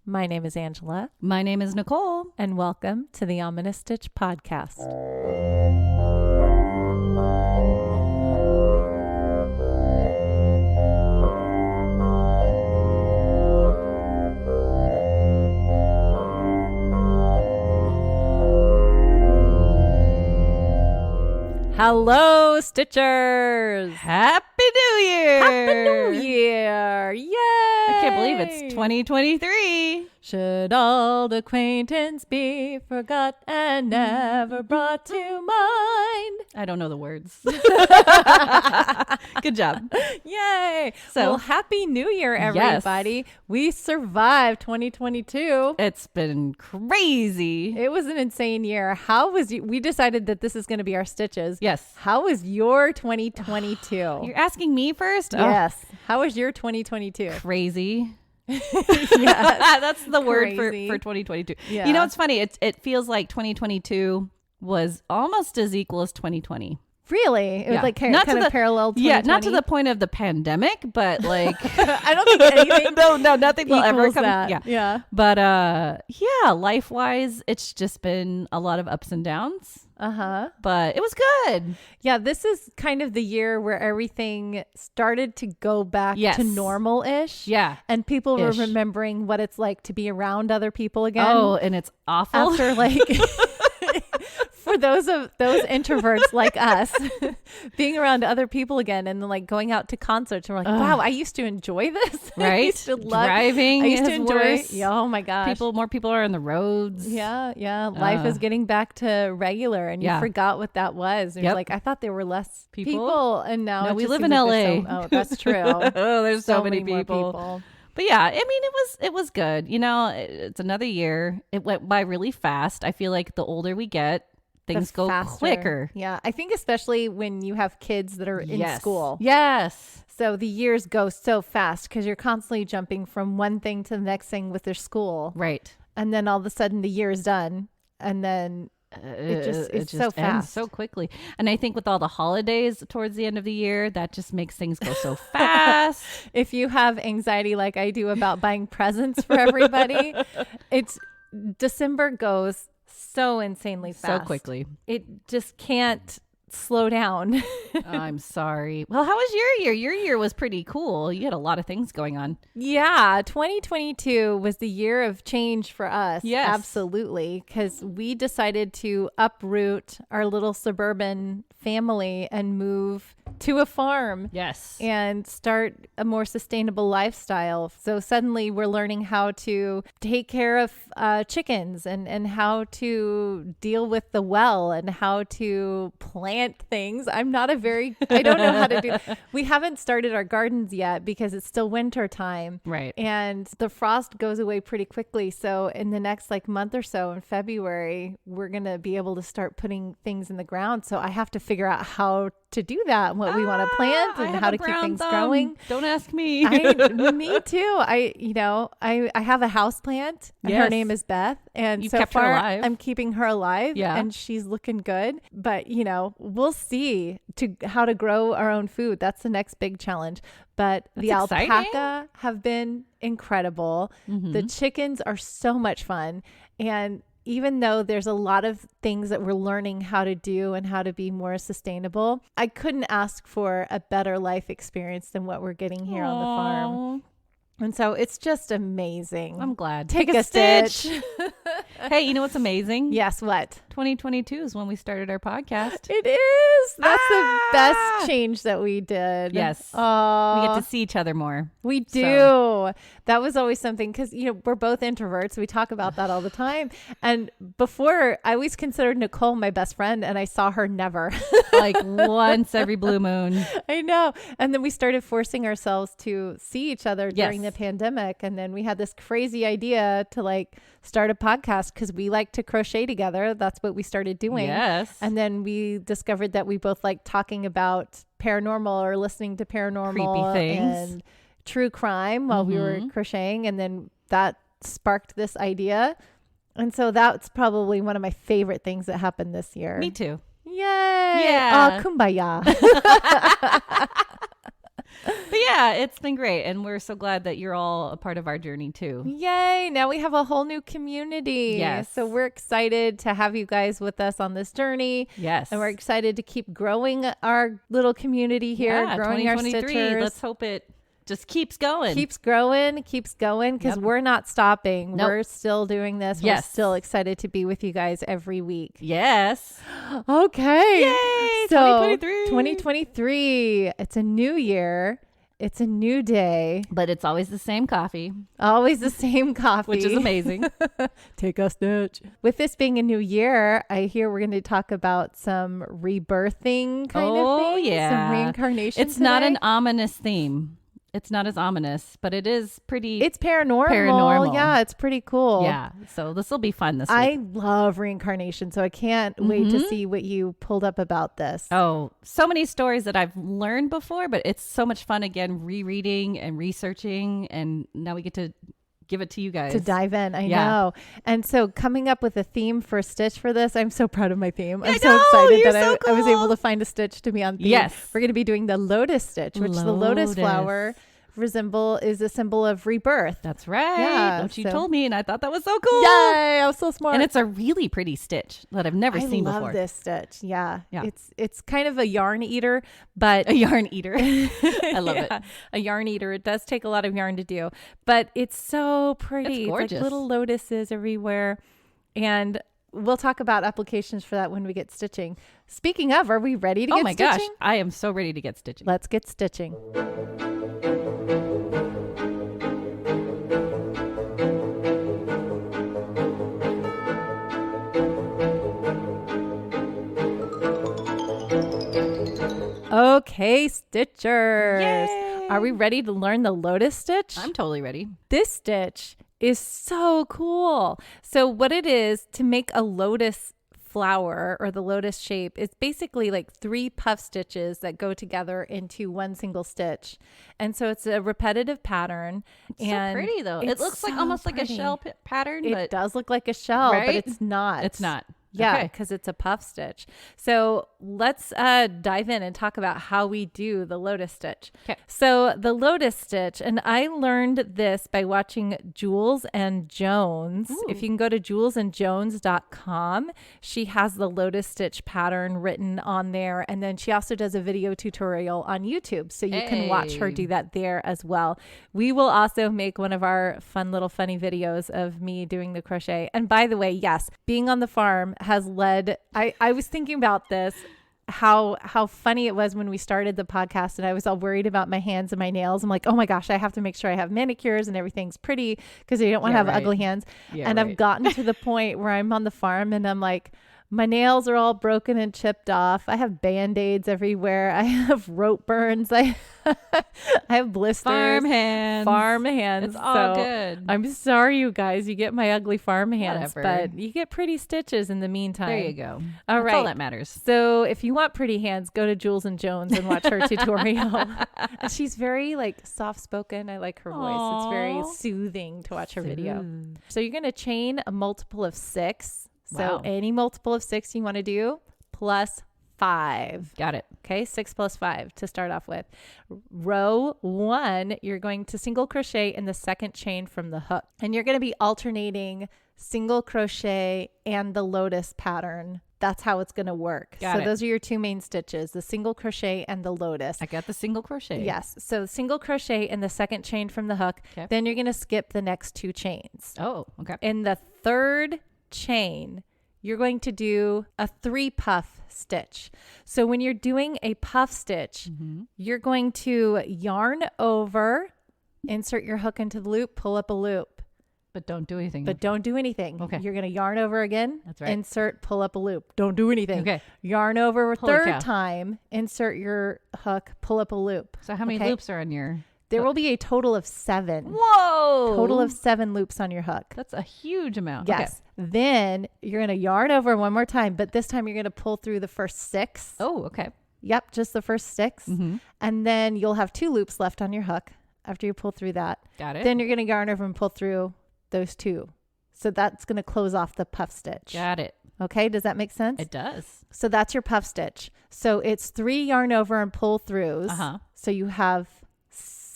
My name is Angela. My name is Nicole. And welcome to the Lotus Stitch podcast. Hello, Stitchers! Happy New Year! Happy New Year! Yay! I can't believe it's 2023. Should old acquaintance be forgot and never brought to mind? I don't know the words. Good job. Yay! So, well, Happy New Year, everybody. Yes. We survived 2022. It's been crazy. It was an insane year. How was you? We decided that this is going to be our stitches. Yes. How was your 2022? You're asking me first? Yes. How was your 2022? Crazy. Yes. That's the word for Crazy. 2022. Yeah. You know, it's funny. It feels like 2022 was almost as equal as 2020. Really? It was like Not kind to of parallel 2020? Yeah, not to the point of the pandemic, but like I don't think anything no, nothing will ever equals come. that. Yeah. But yeah, life-wise, it's just been a lot of ups and downs. Uh-huh. But it was good. Yeah, this is kind of the year where everything started to go back to normal-ish. Yeah. And people were remembering what it's like to be around other people again. Oh, and it's awful. After like for those introverts like us, being around other people again and then like going out to concerts and we're like, wow, I used to enjoy this. Right? I used to love Driving I used to is enjoy worse. Yeah, oh my gosh. More people are on the roads. Yeah. Life is getting back to regular and you forgot what that was. And you're like, I thought there were less people and now no, it we just live seems in like LA. oh, that's true. Oh, there's so many more people. But yeah, I mean, it was good. You know, it's another year. It went by really fast. I feel like the older we get, things go quicker. Yeah. I think especially when you have kids that are in school. Yes. So the years go so fast because you're constantly jumping from one thing to the next thing with their school. Right. And then all of a sudden the year is done. And then it's just so fast. so quickly. And I think with all the holidays towards the end of the year, that just makes things go so fast. If you have anxiety like I do about buying presents for everybody, December goes so insanely fast. So quickly. It just can't slow down. I'm sorry. Well, how was your year? Your year was pretty cool. You had a lot of things going on. Yeah. 2022 was the year of change for us. Yes. Absolutely. Because we decided to uproot our little suburban family and move to a farm. Yes. And start a more sustainable lifestyle. So suddenly we're learning how to take care of chickens and how to deal with the well and how to plant things. I don't know how to do. We haven't started our gardens yet because it's still winter time. Right. And the frost goes away pretty quickly. So in the next month or so in February, we're going to be able to start putting things in the ground. So I have to figure out how to do that and what we want to plant and how to keep things growing. Don't ask me. Me too. I have a house plant and her name is Beth. And You've so kept her far alive. I'm keeping her alive and she's looking good. But we'll see how to grow our own food. That's the next big challenge. But the alpaca have been incredible. Mm-hmm. The chickens are so much fun. And even though there's a lot of things that we're learning how to do and how to be more sustainable, I couldn't ask for a better life experience than what we're getting here on the farm. And so it's just amazing. I'm glad. Take a stitch. Hey, you know what's amazing? Yes, what? 2022 is when we started our podcast. It is. That's the best change that we did. Yes. Oh, we get to see each other more. We do. So. That was always something because, we're both introverts. We talk about that all the time. And before, I always considered Nicole my best friend and I saw her never. Like once every blue moon. I know. And then we started forcing ourselves to see each other during the pandemic. And then we had this crazy idea to start a podcast because we like to crochet together. That's what we started doing. Yes. And then we discovered that we both like talking about paranormal or listening to paranormal creepy things and true crime while we were crocheting. And then that sparked this idea. And so that's probably one of my favorite things that happened this year. Me too. Yay. Yeah. Oh, kumbaya. But yeah, it's been great. And we're so glad that you're all a part of our journey too. Yay. Now we have a whole new community. Yes. So we're excited to have you guys with us on this journey. Yes. And we're excited to keep growing our little community here, growing our Stitchers. Let's hope it just keeps going. Keeps growing because we're not stopping. Nope. We're still doing this. Yes. We're still excited to be with you guys every week. Yes. Okay. Yay. So 2023. It's a new year. It's a new day. But it's always the same coffee. Always the same coffee. Which is amazing. Take a stitch. With this being a new year, I hear we're going to talk about some rebirthing kind of thing. Oh, yeah. Some reincarnation. It's not an ominous theme. It's not as ominous, but it is pretty. It's paranormal. Yeah, it's pretty cool. Yeah. So this will be fun this week. I love reincarnation, so I can't wait to see what you pulled up about this. Oh, so many stories that I've learned before, but it's so much fun again, rereading and researching. And now we get to give it to you guys. To dive in. I know. And so coming up with a theme for Stitch for this, I'm so proud of my theme. I'm so excited that I was able to find a Stitch to be on theme. Yes. We're going to be doing the Lotus Stitch, which the lotus flower is a symbol of rebirth. That's right. Yeah. Which you told me, and I thought that was so cool. Yay, I was so smart. And it's a really pretty stitch that I've never seen before. I love this stitch. Yeah. It's kind of a yarn eater, but a yarn eater. I love it. A yarn eater. It does take a lot of yarn to do, but it's so pretty. It's gorgeous. It's like little lotuses everywhere. And we'll talk about applications for that when we get stitching. Speaking of, are we ready to get stitching? Oh my gosh. I am so ready to get stitching. Let's get stitching. Okay, Stitchers. Yay! Are we ready to learn the Lotus Stitch? I'm totally ready. This stitch is so cool. So what it is to make a lotus flower or the lotus shape, it's basically like 3 puff stitches that go together into one single stitch. And so it's a repetitive pattern. It's so pretty though. It looks like almost like a shell pattern. It does look like a shell, right? But it's not. It's not. Yeah, because it's a puff stitch. So let's dive in and talk about how we do the Lotus Stitch. Okay. So the Lotus Stitch, and I learned this by watching Jules and Jones. Ooh. If you can go to julesandjones.com, she has the Lotus Stitch pattern written on there. And then she also does a video tutorial on YouTube. So you can watch her do that there as well. We will also make one of our fun little funny videos of me doing the crochet. And by the way, yes, being on the farm has led, I was thinking about this, how funny it was when we started the podcast and I was all worried about my hands and my nails. I'm like, oh my gosh, I have to make sure I have manicures and everything's pretty because I don't want to have ugly hands. And I've gotten to the point where I'm on the farm and I'm like, my nails are all broken and chipped off. I have Band-Aids everywhere. I have rope burns. I have blisters. Farm hands. It's all good. I'm sorry, you guys. You get my ugly farm hands, whatever. But you get pretty stitches in the meantime. There you go. All right. That's all that matters. So if you want pretty hands, go to Jules and Jones and watch her tutorial. And she's very soft-spoken. I like her voice. It's very soothing to watch her video. So you're going to chain a multiple of 6. So any multiple of 6 you want to do plus 5. Got it. Okay, 6 plus 5 to start off with. Row 1, you're going to single crochet in the second chain from the hook. And you're going to be alternating single crochet and the lotus pattern. That's how it's going to work. So those are your 2 main stitches, the single crochet and the lotus. I got the single crochet. Yes. So single crochet in the second chain from the hook. Okay. Then you're going to skip the next 2 chains. Oh, okay. In the third chain, you're going to do a 3 puff stitch. So when you're doing a puff stitch, you're going to yarn over, insert your hook into the loop, pull up a loop. But don't do anything. Okay. You're going to yarn over again. That's right. Insert, pull up a loop. Don't do anything. Okay. Yarn over third time, insert your hook, pull up a loop. So how many loops are on your... There will be a total of 7. Whoa! Total of 7 loops on your hook. That's a huge amount. Yes. Okay. Then you're going to yarn over one more time, but this time you're going to pull through the first 6. Oh, okay. Yep, just the first 6. And then you'll have 2 loops left on your hook after you pull through that. Got it. Then you're going to yarn over and pull through those 2. So that's going to close off the puff stitch. Got it. Okay, does that make sense? It does. So that's your puff stitch. So it's 3 yarn over and pull throughs. So you have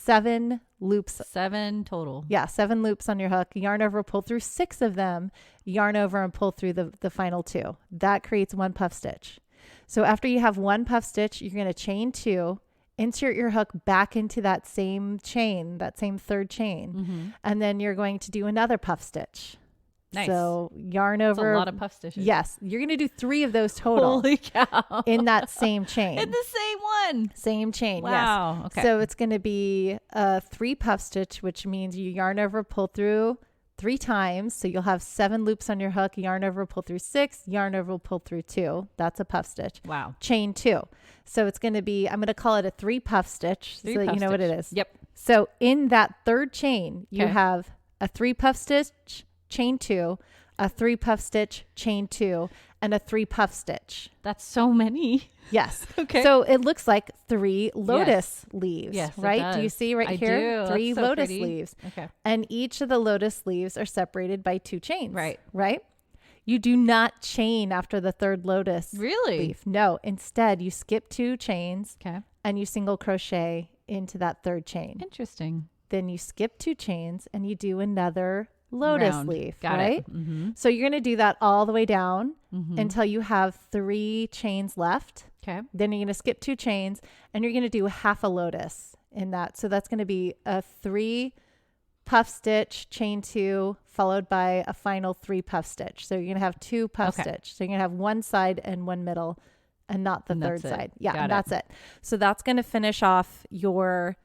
7 loops. 7 total. Yeah, 7 loops on your hook. Yarn over, pull through 6 of them. Yarn over and pull through the final 2. That creates 1 puff stitch. So after you have 1 puff stitch, you're going to chain 2, insert your hook back into that same chain, that same third chain, and then you're going to do another puff stitch. Nice. So yarn over. That's a lot of puff stitches. Yes. You're going to do 3 of those total. Holy cow. In that same chain. In the same one. Same chain. Wow. Yes. Okay. So it's going to be a 3 puff stitch, which means you yarn over, pull through 3 times. So you'll have 7 loops on your hook, yarn over, pull through 6, yarn over, pull through 2. That's a puff stitch. Wow. Chain 2. So it's going to be, I'm going to call it a 3 puff stitch so that you know what it is. Yep. So in that third chain, you have a 3 puff stitch, chain 2, a 3 puff stitch, chain 2, and a 3 puff stitch. That's so many. Yes. Okay. So it looks like 3 lotus leaves, yes, right? Do you see right here? Do. 3 That's so lotus pretty. leaves. Okay. And each of the lotus leaves are separated by 2 chains. Right. Right? You do not chain after the third lotus Really? leaf. No. Instead, you skip 2 chains Okay. and you single crochet into that third chain. Interesting. Then you skip 2 chains and you do another lotus Round. leaf, Got right? it. Mm-hmm. So you're going to do that all the way down Mm-hmm. until you have 3 chains left. Okay. Then you're going to skip 2 chains and you're going to do half a lotus in that. So that's going to be a 3 puff stitch, chain 2, followed by a final 3 puff stitch. So you're going to have 2 puff stitch. So you're going to have one side and one middle and not the third side. Yeah, and that's it. So that's going to finish off your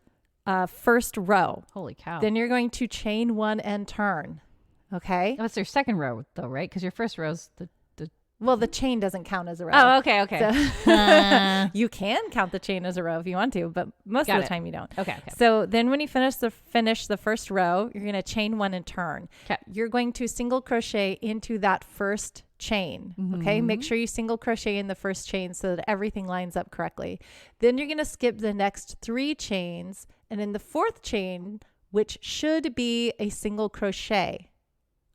first row. Holy cow. Then you're going to chain 1 and turn. Okay. That's your second row though, right? Because your first row's the Well, the chain doesn't count as a row. Oh, okay. So you can count the chain as a row if you want to, but most of the time you don't. Okay. So then when you finish the first row, you're going to chain 1 and turn. Okay. You're going to single crochet into that first chain. Okay. Make sure you single crochet in the first chain so that everything lines up correctly. Then you're going to skip the next 3 chains. And in the 4th chain, which should be a single crochet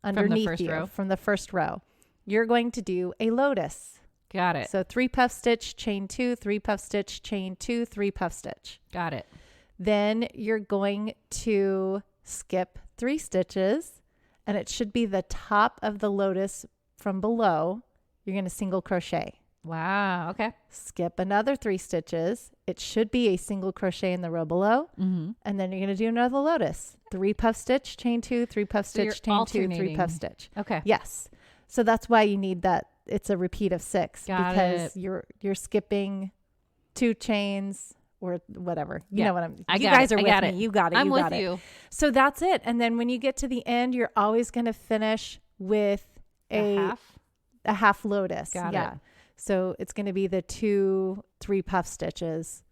underneath from the first row, you're going to do a lotus. Got it. So 3 puff stitch, chain 2, 3 puff stitch, chain 2, 3 puff stitch. Got it. Then you're going to skip 3 stitches and it should be the top of the lotus from below. You're going to single crochet. Wow. Okay. Skip another 3 stitches. It should be a single crochet in the row below. Mm-hmm. And then you're going to do another lotus. 3 puff stitch, chain 2, 3 puff stitch, chain 2, 3 puff stitch. Okay. Yes. So that's why you need that. It's a repeat of 6 because you're skipping 2 chains or whatever. You know what you guys are with me. You got it. I'm you got with it. you. So that's it. And then when you get to the end, you're always going to finish with a half lotus. Got it. So it's going to be the 2 3 puff stitches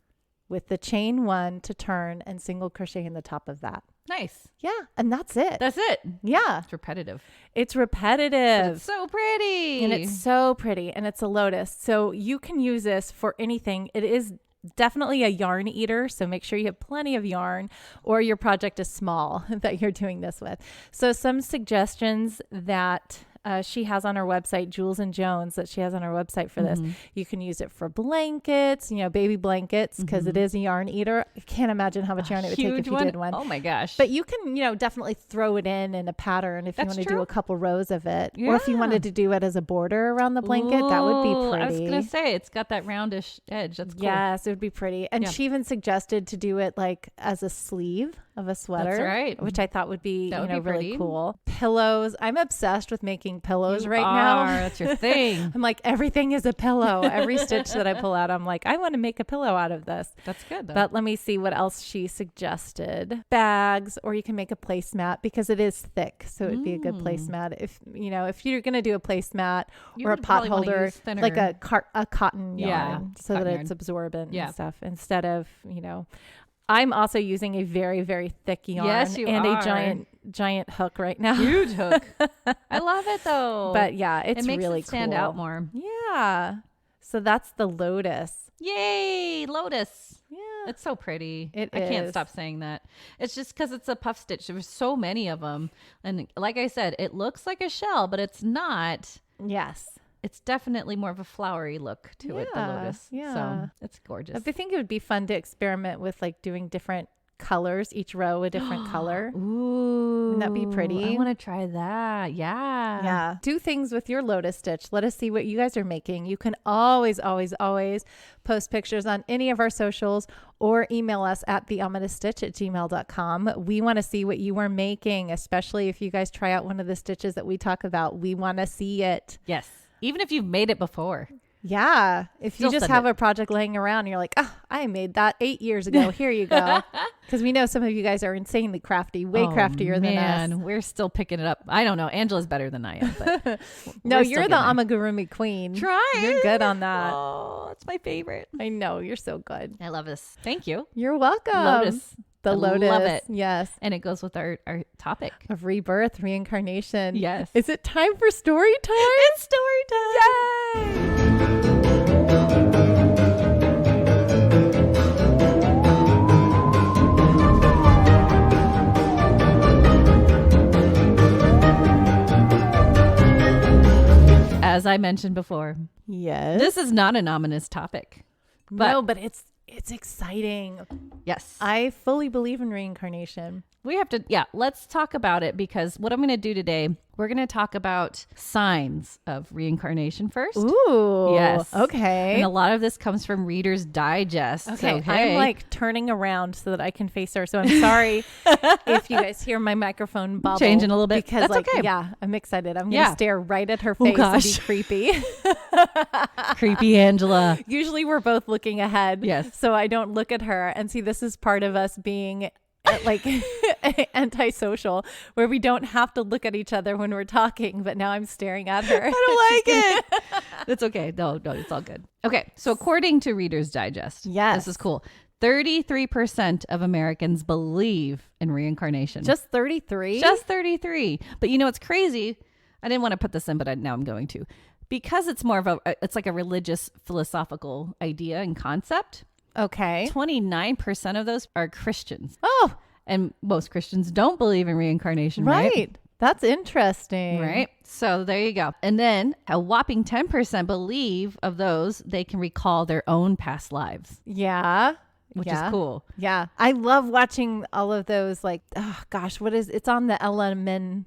with the chain 1 to turn and single crochet in the top of that. Nice. Yeah. And that's it. That's it. Yeah. It's repetitive. It's repetitive. But it's so pretty. And it's so pretty. And it's a lotus. So you can use this for anything. It is definitely a yarn eater. So make sure you have plenty of yarn or your project is small that you're doing this with. So some suggestions that she has on her website, Jules and Jones, that she has on her website for this. You can use it for blankets, baby blankets, because it is a yarn eater. I can't imagine how much yarn it would take if you did one. Oh my gosh. But you can, definitely throw it in a pattern if you want to do a couple rows of it. Yeah. Or if you wanted to do it as a border around the blanket, that would be pretty. I was going to say, it's got that roundish edge. That's cool. Yes, it would be pretty. And she even suggested to do it like as a sleeve of a sweater. That's right. Which I thought would be, really pretty. cool. Pillows. I'm obsessed with making pillows now. That's your thing. I'm like, everything is a pillow. Every stitch that I pull out, I'm like, I want to make a pillow out of this. That's good though. But let me see what else she suggested. Bags, or you can make a placemat because it is thick. So it'd be a good placemat. If you're going to do a placemat or a pot holder, like a cotton yarn so that it's absorbent and stuff instead of, I'm also using a very, very thick yarn and a giant hook right now. Huge hook. I love it though. But yeah, it makes really it stand cool. out more. Yeah. So that's the lotus. Yay, lotus. Yeah. It's so pretty. I can't stop saying that. It's just because it's a puff stitch. There's so many of them. And like I said, it looks like a shell, but it's not. Yes. It's definitely more of a flowery look to it, the lotus. Yeah. So it's gorgeous. I think it would be fun to experiment with like doing different colors, each row a different color. Ooh. Wouldn't that be pretty? I want to try that. Yeah. Yeah. Do things with your Lotus Stitch. Let us see what you guys are making. You can always post pictures on any of our socials or email us at theominousstitch@gmail.com. We want to see what you are making, especially if you guys try out one of the stitches that we talk about. We want to see it. Yes. Even if you've made it before. Yeah. If you just have a project laying around and you're like, I made that 8 years ago. Here you go. Because we know some of you guys are insanely crafty, way craftier than us. We're still picking it up. I don't know. Angela's better than I am. But no, you're the amigurumi queen. Try. You're good on that. Oh, it's my favorite. I know. You're so good. I love this. Thank you. You're welcome. Lotus. The Lotus. Love it. Yes. And it goes with our topic of rebirth, reincarnation. Yes. Is it time for story time? It's story time. Yay! As I mentioned before. Yes. This is not an ominous topic. But it's exciting. Yes. I fully believe in reincarnation. We have to, let's talk about it, because what I'm going to do today, we're going to talk about signs of reincarnation first. Ooh. Yes. Okay. And a lot of this comes from Reader's Digest. Okay. I'm like turning around so that I can face her. So I'm sorry if you guys hear my microphone bubble. Changing a little bit. Because That's okay. Yeah, I'm excited. I'm going to stare right at her face and be creepy. Creepy Angela. Usually we're both looking ahead. Yes. So I don't look at her. And see, this is part of us being like antisocial, where we don't have to look at each other when we're talking, but now I'm staring at her. I don't like it. That's okay. No, it's all good. Okay. So according to Reader's Digest, this is cool. 33% of Americans believe in reincarnation. Just 33? Just 33. But you know, it's crazy. I didn't want to put this in, but now I'm going to. Because it's more of it's like a religious philosophical idea and concept. Okay. 29% of those are Christians. Oh. And most Christians don't believe in reincarnation, right? That's interesting. Right. So there you go. And then a whopping 10% believe of those they can recall their own past lives. Yeah. Which is cool. Yeah. I love watching all of those, like, it's on the Elemento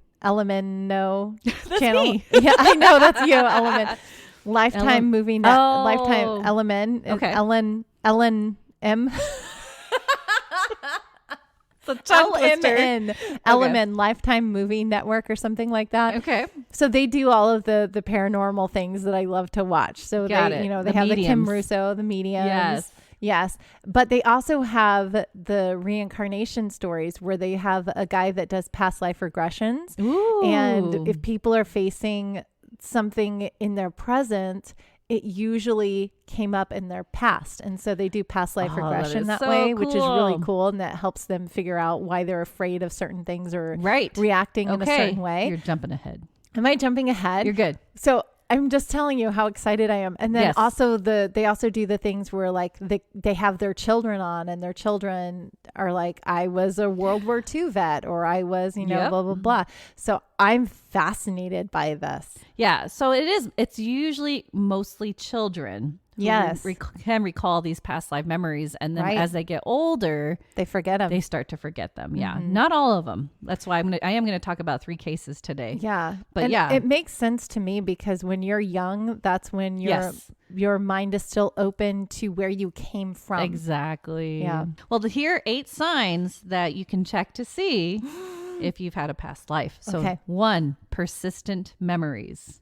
channel. Me. Yeah, I know. That's you, Element. Lifetime movie. Lifetime Element. Okay. Ellen M. LMN. Element Lifetime Movie Network or something like that. Okay. So they do all of the paranormal things that I love to watch. So they have the Kim Russo, the mediums. Yes. But they also have the reincarnation stories where they have a guy that does past life regressions. Ooh. And if people are facing something in their present, it usually came up in their past. And so they do past life regression that way, which is really cool. And that helps them figure out why they're afraid of certain things or reacting in a certain way. You're jumping ahead. Am I jumping ahead? You're good. So I'm just telling you how excited I am. And then also they also do the things where like they have their children on, and their children are like, I was a World War II vet, or I was, blah, blah, blah. So I'm fascinated by this. Yeah. So it's usually mostly children. Yes. Can recall these past life memories. And then as they get older, they forget them. They start to forget them. Yeah. Not all of them. That's why I am going to talk about 3 cases today. Yeah. But it makes sense to me, because when you're young, that's when your mind is still open to where you came from. Exactly. Yeah. Well, here are 8 signs that you can check to see if you've had a past life. So 1, persistent memories.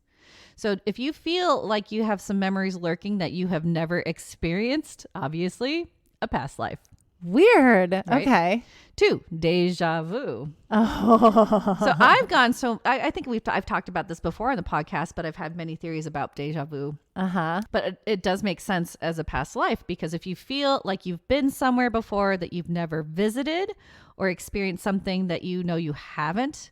So if you feel like you have some memories lurking that you have never experienced, obviously a past life. Weird. Right? Okay. 2, deja vu. Oh. So I think I've talked about this before on the podcast, but I've had many theories about deja vu. But it does make sense as a past life, because if you feel like you've been somewhere before that you've never visited, or experienced something that you haven't,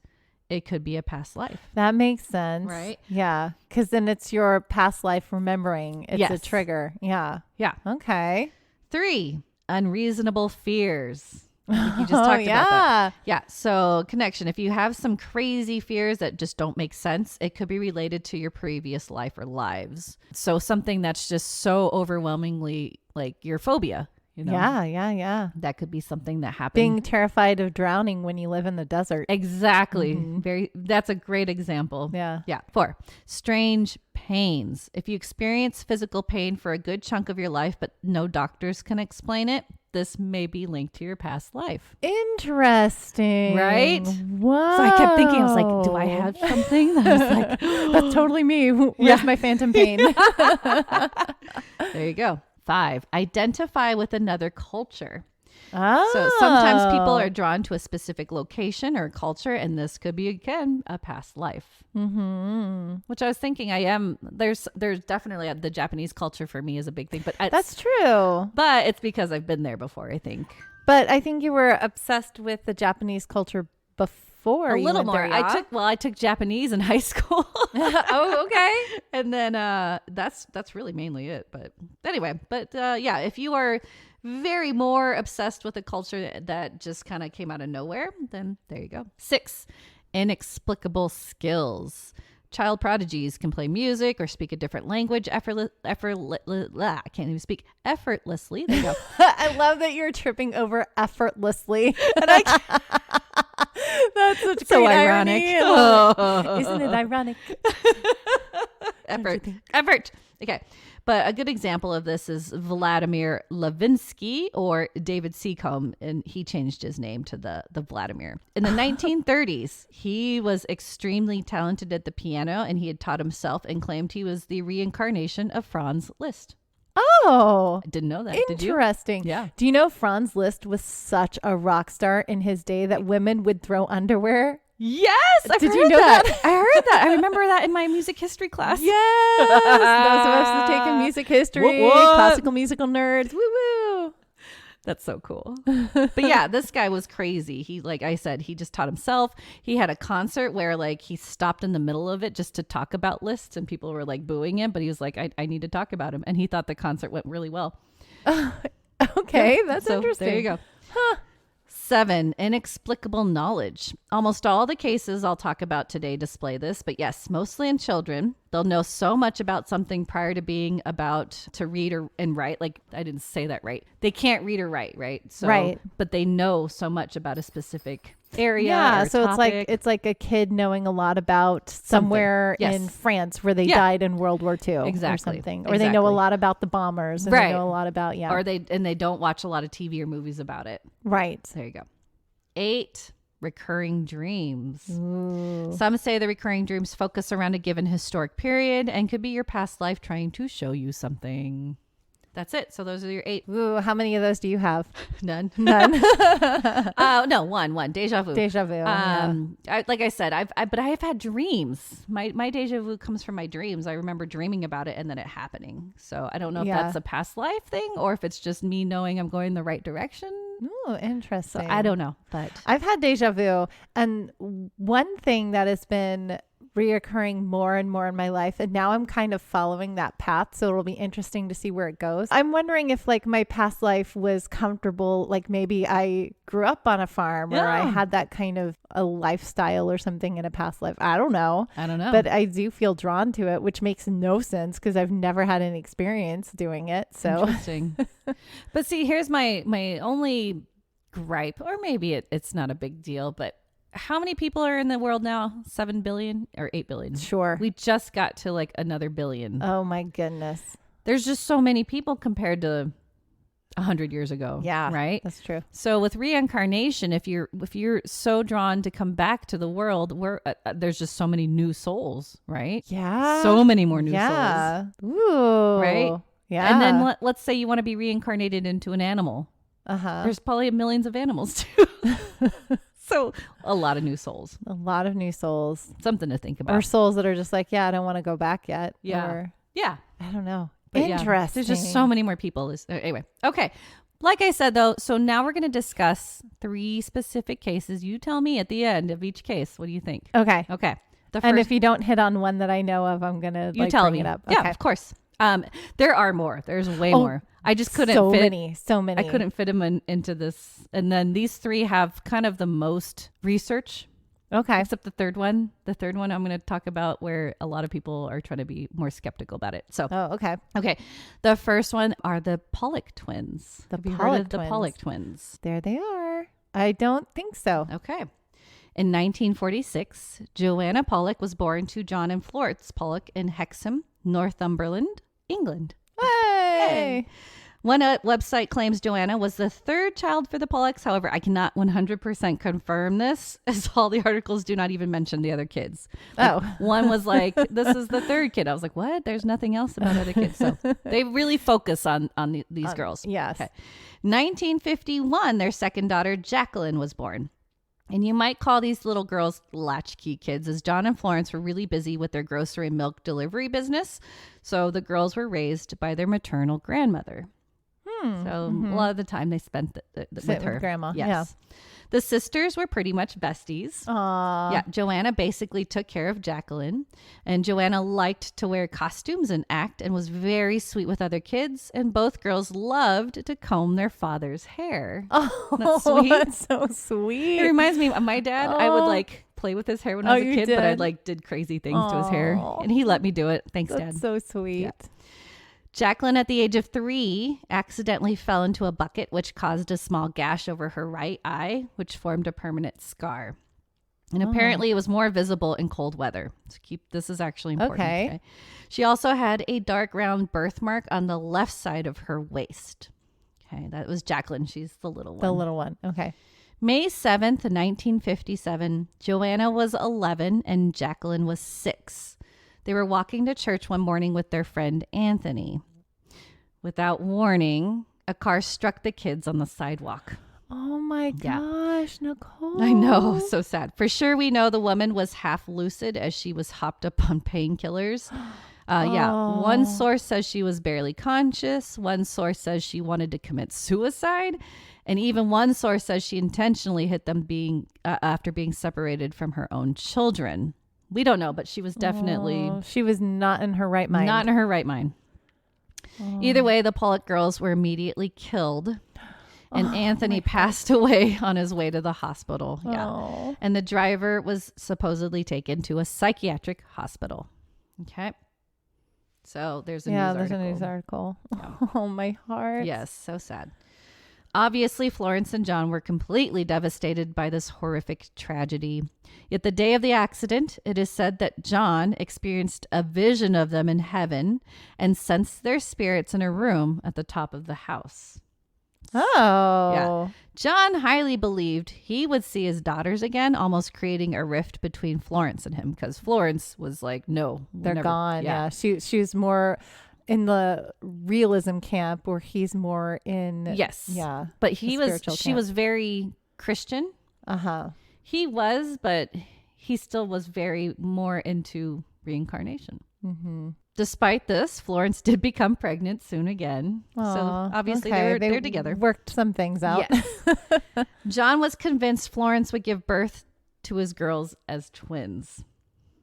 it could be a past life. That makes sense. Right? Yeah. Because then it's your past life remembering. It's a trigger. Yeah. Yeah. Okay. 3, unreasonable fears. I think you just talked about that. Yeah. So connection. If you have some crazy fears that just don't make sense, it could be related to your previous life or lives. So something that's just so overwhelmingly like your phobia. You know? Yeah. That could be something that happened. Being terrified of drowning when you live in the desert. Exactly. That's a great example. Yeah. 4, strange pains. If you experience physical pain for a good chunk of your life, but no doctors can explain it, this may be linked to your past life. Interesting. Right? Wow. So I kept thinking, I was like, do I have something? I was like, that's totally me. Where's my phantom pain? There you go. 5, identify with another culture. Oh. So sometimes people are drawn to a specific location or culture, and this could be, again, a past life. Which I was thinking there's definitely the Japanese culture for me is a big thing, but that's true. But it's because I've been there before, I think. But I think you were obsessed with the Japanese culture before. A little more. There, yeah? I took Japanese in high school. Oh, okay. And then that's really mainly it. But anyway, if you are very more obsessed with a culture that just kind of came out of nowhere, then there you go. 6, inexplicable skills. Child prodigies can play music or speak a different language I can't even speak effortlessly. There you go. I love that you're tripping over effortlessly. That's such so ironic. Isn't it ironic? Effort. Okay. But a good example of this is Vladimir Levinsky or David Seacombe, and he changed his name to the Vladimir. In the 1930s, he was extremely talented at the piano, and he had taught himself and claimed he was the reincarnation of Franz Liszt. Oh, I didn't know that. Interesting. Did you? Yeah. Do you know Franz Liszt was such a rock star in his day that women would throw underwear? Yes, Did you know that? I heard that. I remember that in my music history class. Yes, those of us who take music history, classical musical nerds. Woo woo. That's so cool. But yeah, this guy was crazy. He, like I said, he just taught himself. He had a concert where like he stopped in the middle of it just to talk about Liszt, and people were like booing him, but he was like, I need to talk about him. And he thought the concert went really well. Okay, that's interesting. There you go. Huh. 7, inexplicable knowledge. Almost all the cases I'll talk about today display this, but yes, mostly in children. They'll know so much about something prior to being about to read and write. Like, I didn't say that right. They can't read or write, right? So, right. But they know so much about a specific area. Yeah, so topic. it's like a kid knowing a lot about somewhere in France where they died in World War II, or something, or they know a lot about the bombers, and they know a lot about or they don't watch a lot of TV or movies about it. Right. There you go. 8, recurring dreams. Ooh. Some say the recurring dreams focus around a given historic period and could be your past life trying to show you something. That's it. So those are your 8. Ooh, how many of those do you have? None. No, one. Deja vu. Like I said, but I have had dreams. My deja vu comes from my dreams. I remember dreaming about it and then it happening. So I don't know if that's a past life thing or if it's just me knowing I'm going the right direction. Oh, interesting. So I don't know, but I've had deja vu, and one thing that has been reoccurring more and more in my life, and now I'm kind of following that path, so it'll be interesting to see where it goes. I'm wondering if like my past life was comfortable, like maybe I grew up on a farm or I had that kind of a lifestyle or something in a past life. I don't know, but I do feel drawn to it, which makes no sense because I've never had any experience doing it. So interesting. But see, here's my only gripe, or maybe it's not a big deal, but how many people are in the world now? 7 billion or 8 billion? Sure. We just got to like another billion. Oh my goodness. There's just so many people compared to 100 years ago. Yeah. Right? That's true. So with reincarnation, if you're so drawn to come back to the world, there's just so many new souls, right? Yeah. So many more new souls. Ooh. Right? Yeah. And then let's say you want to be reincarnated into an animal. There's probably millions of animals too. So a lot of new souls. A lot of new souls. Something to think about. Or souls that are just like, I don't want to go back yet. Yeah. Or, yeah. I don't know. But interesting. There's just so many more people. Anyway. Okay. Like I said, though, so now we're going to discuss 3 specific cases. You tell me at the end of each case. What do you think? Okay. Okay. And if you don't hit on one that I know of, I'm going to bring it up. Yeah, of course. There are more. There's way more. I just couldn't so fit many. I couldn't fit them into this. And then these 3 have kind of the most research Okay. Except the third one I'm going to talk about where a lot of people are trying to be more skeptical about it. So, okay. Okay. The first one are the Pollock twins. Have you heard of the Pollock twins? There they are. I don't think so. Okay. In 1946, Joanna Pollock was born to John and Florence Pollock in Hexham, Northumberland, England. Hey! One website claims Joanna was the third child for the Pollocks. However, I cannot 100% confirm this, as all the articles do not even mention the other kids. One was like, this is the third kid. I was like, what? There's nothing else about other kids. So they really focus on these girls. Yes. Okay. 1951, their second daughter, Jacqueline, was born. And you might call these little girls latchkey kids, as John and Florence were really busy with their grocery and milk delivery business. So the girls were raised by their maternal grandmother. So a lot of the time they spent with her. With grandma. Yes. Yeah. The sisters were pretty much besties. Aww. Yeah. Joanna basically took care of Jacqueline, and Joanna liked to wear costumes and act and was very sweet with other kids. And both girls loved to comb their father's hair. Oh, that's sweet. That's so sweet. It reminds me of my dad. I would like play with his hair when I was a kid, but I did crazy things to his hair, and he let me do it. Thanks, Dad. That's so sweet. Yeah. Jacqueline, at the age of 3, accidentally fell into a bucket, which caused a small gash over her right eye, which formed a permanent scar. And apparently it was more visible in cold weather. So this is actually important. Okay. She also had a dark round birthmark on the left side of her waist. Okay, that was Jacqueline. She's the little one. The little one. Okay. May 7th, 1957, Joanna was 11 and Jacqueline was 6. They were walking to church one morning with their friend Anthony. Without warning, a car struck the kids on the sidewalk. Oh my gosh, Nicole. I know, so sad. For sure, we know the woman was half lucid as she was hopped up on painkillers. Yeah, one source says she was barely conscious. One source says she wanted to commit suicide. And even one source says she intentionally hit them after being separated from her own children. We don't know, but she was definitely... she was not in her right mind. Not in her right mind. Either way, the Pollock girls were immediately killed. And Anthony passed away on his way to the hospital. Yeah. And the driver was supposedly taken to a psychiatric hospital. Okay. So there's a news article. There's a news article. Yeah. Oh, my heart. Yes, so sad. Obviously, Florence and John were completely devastated by this horrific tragedy. Yet the day of the accident, it is said that John experienced a vision of them in heaven and sensed their spirits in a room at the top of the house. Oh. Yeah. John highly believed he would see his daughters again, almost creating a rift between Florence and him, because Florence was like, no, they're gone. Yeah. She was more in the realism camp, where he's more in but she was very Christian. He was, but he still was very more into reincarnation. Despite this, Florence did become pregnant soon again. So obviously they're together. Worked some things out. Yes. John was convinced Florence would give birth to his girls as twins.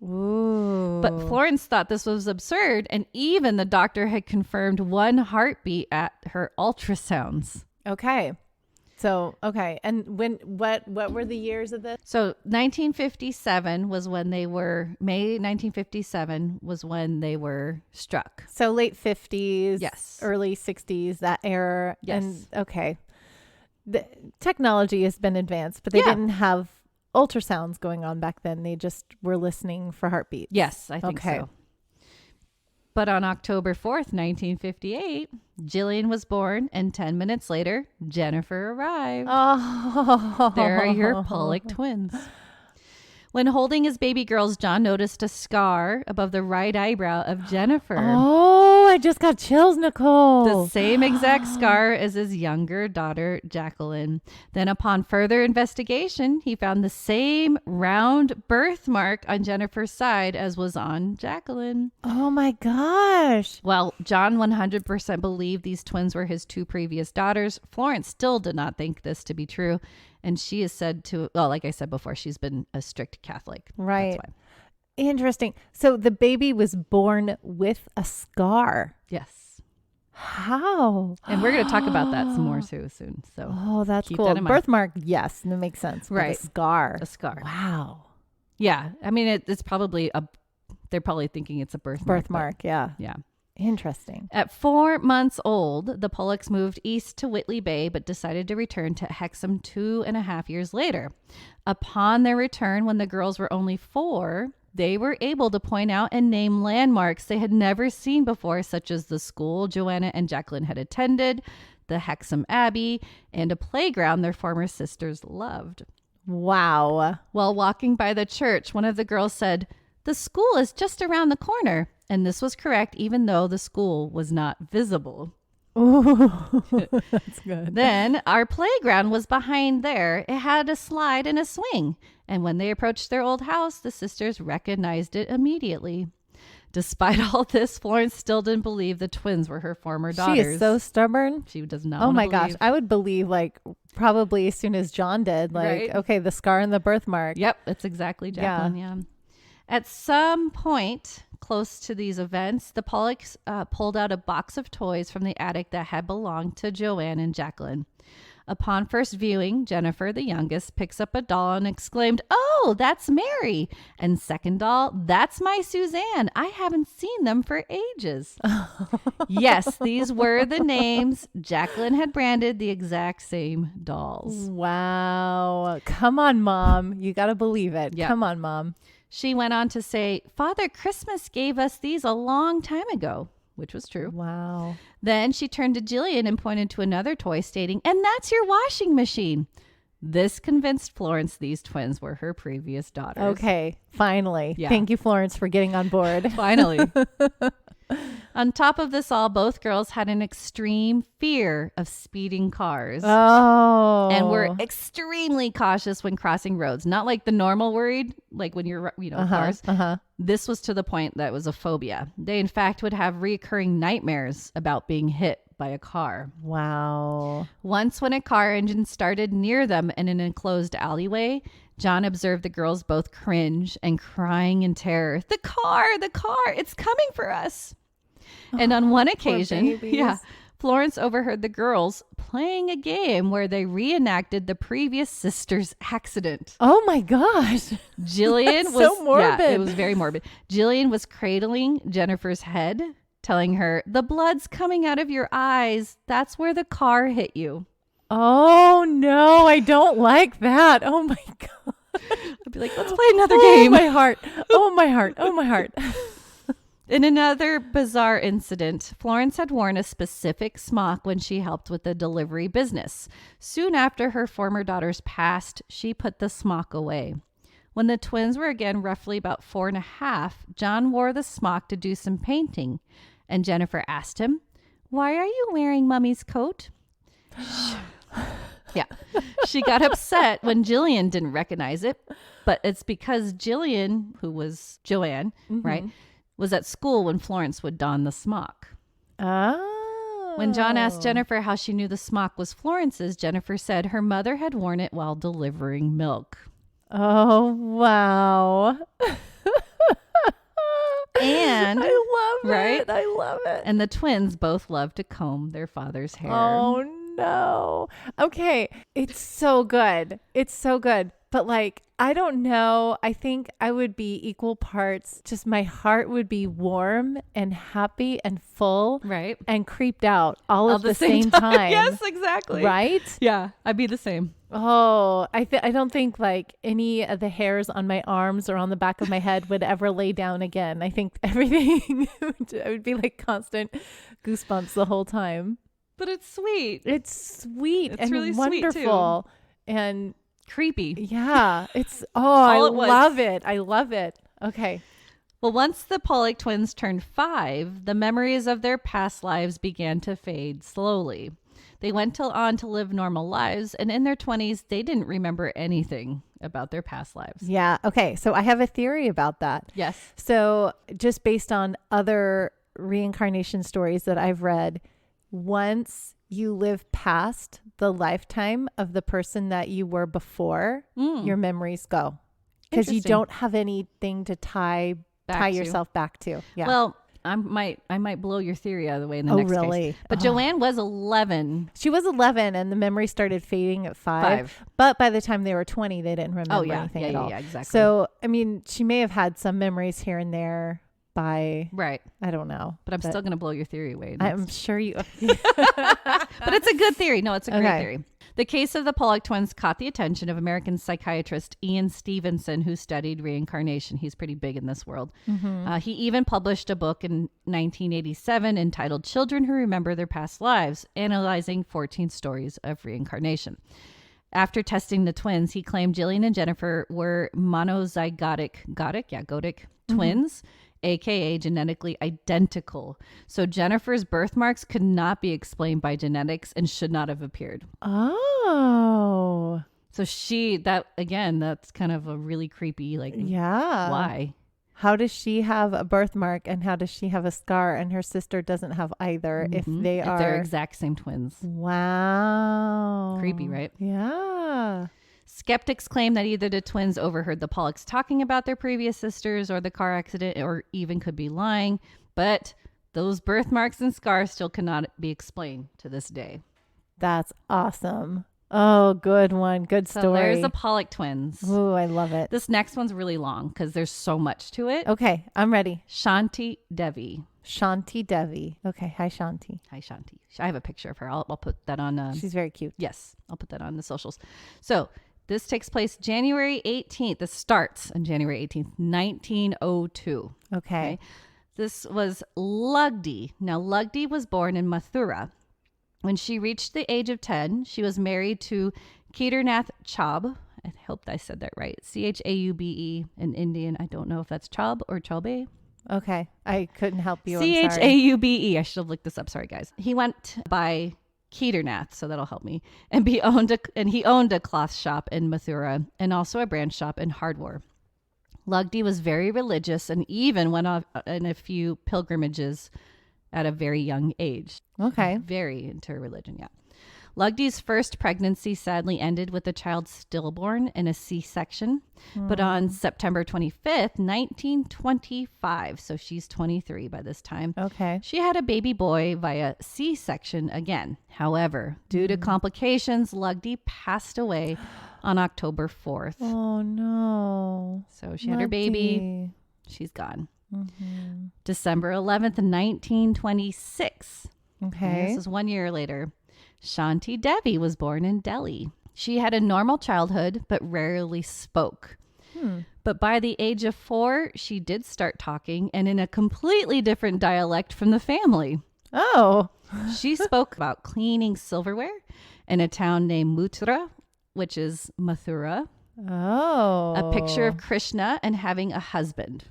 Ooh. But Florence thought this was absurd, and even the doctor had confirmed one heartbeat at her ultrasounds. Okay. And what were the years of this? So 1957 was when they were, May 1957 was when they were struck. So late 50s, yes, early 60s, that era. Yes. And the technology has been advanced, but they didn't have ultrasounds going on back then. They just were listening for heartbeats. Yes, I think so. But on October 4th, 1958, Jillian was born, and 10 minutes later, Jennifer arrived. Oh. There are your Pollock twins. When holding his baby girls, John noticed a scar above the right eyebrow of Jennifer. Oh, I just got chills, Nicole. The same exact scar as his younger daughter, Jacqueline. Then upon further investigation, he found the same round birthmark on Jennifer's side as was on Jacqueline. Oh my gosh. Well, John 100% believed these twins were his 2 previous daughters. Florence still did not think this to be true. And she is said to, well, like I said before, she's been a strict Catholic. Right. That's why. Interesting. So the baby was born with a scar. Yes. How? And we're going to talk about that some more too soon. So that's cool. Birthmark, yes, that makes sense. Right. But a scar. A scar. Wow. Yeah. I mean, it's probably they're probably thinking it's a birthmark. Yeah. Yeah. Interesting. At 4 months old, the Pollocks moved east to Whitley Bay, but decided to return to Hexham 2.5 years later. Upon their return, when the girls were only 4, they were able to point out and name landmarks they had never seen before, such as the school Joanna and Jacqueline had attended, the Hexham Abbey, and a playground their former sisters loved. Wow. While walking by the church, one of the girls said, "The school is just around the corner." And this was correct, even though the school was not visible. Ooh, that's good. Then our playground was behind there. It had a slide and a swing. And when they approached their old house, the sisters recognized it immediately. Despite all this, Florence still didn't believe the twins were her former daughters. She is so stubborn. She does not. Oh my gosh. I would believe probably as soon as John did, right? Okay, the scar and the birthmark. Yep. That's exactly Jacqueline. Yeah. At some point close to these events, the Pollocks pulled out a box of toys from the attic that had belonged to Joanne and Jacqueline. Upon first viewing, Jennifer, the youngest, picks up a doll and exclaimed, "Oh, that's Mary." And second doll, "That's my Suzanne. I haven't seen them for ages." Yes, these were the names. Jacqueline had branded the exact same dolls. Wow. Come on, Mom. You got to believe it. Yep. Come on, Mom. She went on to say, "Father Christmas gave us these a long time ago," which was true. Wow. Then she turned to Jillian and pointed to another toy, stating, "And that's your washing machine." This convinced Florence these twins were her previous daughters. Okay, finally. Yeah. Thank you, Florence, for getting on board. Finally. On top of this all, both girls had an extreme fear of speeding cars. Oh. And were extremely cautious when crossing roads. Not like the normal worried, like when you're, cars. This was to the point that it was a phobia. They, in fact, would have recurring nightmares about being hit by a car. Wow. Once when a car engine started near them in an enclosed alleyway, John observed the girls both cringe and crying in terror. The car, it's coming for us." And on one occasion, Florence overheard the girls playing a game where they reenacted the previous sister's accident. Oh my gosh. Jillian was so morbid. Yeah, it was very morbid. Jillian was cradling Jennifer's head, telling her, "The blood's coming out of your eyes. That's where the car hit you." Oh no, I don't like that. Oh my God. I'd be like, "Let's play another game." My heart. Oh my heart. Oh my heart. In another bizarre incident, Florence had worn a specific smock when she helped with the delivery business. Soon after her former daughters passed, she put the smock away. When the twins were again roughly about 4.5, John wore the smock to do some painting, and Jennifer asked him, "Why are you wearing Mummy's coat?" She got upset when Jillian didn't recognize it, but it's because Jillian, who was Joanne, right, was at school when Florence would don the smock. Oh. When John asked Jennifer how she knew the smock was Florence's, Jennifer said her mother had worn it while delivering milk. Oh, wow. And I love right? it. I love it. And the twins both loved to comb their father's hair. Oh, no. Okay. It's so good. It's so good. But I don't know. I think I would be equal parts. Just my heart would be warm and happy and full. Right. And creeped out all at the same time. Yes, exactly. Right? Yeah, I'd be the same. Oh, I don't think any of the hairs on my arms or on the back of my head would ever lay down again. I think everything would be constant goosebumps the whole time. But it's sweet. It's sweet. It's and really wonderful. Sweet too. And creepy. Yeah. It's I love it. I love it. Okay. Well, once the Pollock twins turned 5, the memories of their past lives began to fade slowly. They went on to live normal lives, and in their 20s, they didn't remember anything about their past lives. Yeah. Okay. So I have a theory about that. Yes. So just based on other reincarnation stories that I've read, once you live past the lifetime of the person that you were before, your memories go. Because you don't have anything to tie yourself back to. Yeah. Well, I might blow your theory out of the way in the next case. But Joanne was 11. She was 11, and the memory started fading at 5. But by the time they were 20, they didn't remember anything at all. Yeah, exactly. So, I mean, she may have had some memories here and there by... Right. I don't know. But I'm still going to blow your theory away. I'm sure you... But it's a good theory. No, it's a great theory. The case of the Pollock twins caught the attention of American psychiatrist Ian Stevenson, who studied reincarnation. He's pretty big in this world. Mm-hmm. He even published a book in 1987 entitled Children Who Remember Their Past Lives, analyzing 14 stories of reincarnation. After testing the twins, he claimed Jillian and Jennifer were monozygotic twins, aka genetically identical. So Jennifer's birthmarks could not be explained by genetics and should not have appeared. Oh. So that's kind of a really creepy, why? How does she have a birthmark and how does she have a scar and her sister doesn't have either if they're exact same twins? Wow. Creepy, right? Yeah. Skeptics claim that either the twins overheard the Pollocks talking about their previous sisters or the car accident, or even could be lying. But those birthmarks and scars still cannot be explained to this day. That's awesome. Oh, good one. Good story. So there's the Pollock twins. Ooh, I love it. This next one's really long because there's so much to it. Okay, I'm ready. Shanti Devi. Shanti Devi. Okay, hi Shanti. Hi Shanti. I have a picture of her. I'll put that on. She's very cute. Yes, I'll put that on the socials. So this takes place January 18th. This starts on January 18th, 1902. Okay. This was Lugdi. Now, Lugdi was born in Mathura. When she reached the age of 10, she was married to Kedarnath Chaub. I hope I said that right. Chaube in Indian. I don't know if that's Chaub or Chaube. Okay. I couldn't help you. Chaube. I should have looked this up. Sorry, guys. He went by Kedarnath, so that'll help me. And he owned a cloth shop in Mathura and also a brand shop in Hardwar. Lugdi was very religious and even went on in a few pilgrimages at a very young age. Okay. Very into religion, yeah. Lugdi's first pregnancy sadly ended with the child stillborn in a C-section. But on September 25th, 1925, so she's 23 by this time, she had a baby boy via C-section again. However, due to complications, Lugdi passed away on October 4th. Oh, no. So she had her baby. She's gone. Mm-hmm. December 11th, 1926. Okay. This is 1 year later. Shanti Devi was born in Delhi. She had a normal childhood, but rarely spoke. But by the age of 4, she did start talking and in a completely different dialect from the family. Oh. She spoke about cleaning silverware in a town named Muthra, which is Mathura. Oh. A picture of Krishna and having a husband.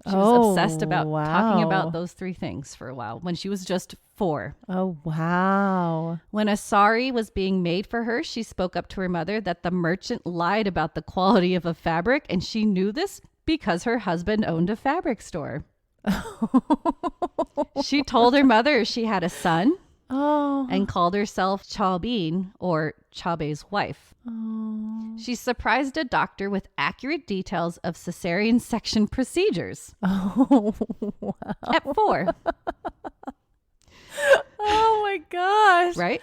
She was obsessed about talking about those 3 things for a while when she was just 4. Oh, wow. When a sari was being made for her, she spoke up to her mother that the merchant lied about the quality of a fabric, and she knew this because her husband owned a fabric store. She told her mother she had a son and called herself Chaubin, or Chaube's wife. She surprised a doctor with accurate details of cesarean section procedures. Oh, wow. At 4. Oh my gosh. Right?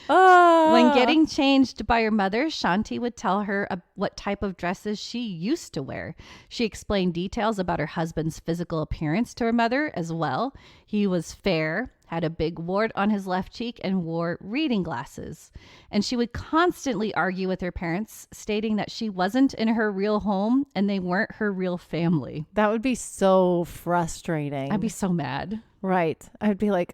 When getting changed by her mother, Shanti would tell her what type of dresses she used to wear. She explained details about her husband's physical appearance to her mother as well. He was fair, had a big wart on his left cheek, and wore reading glasses. And she would constantly argue with her parents, stating that she wasn't in her real home and they weren't her real family. That would be so frustrating. I'd be so mad. Right. I'd be like,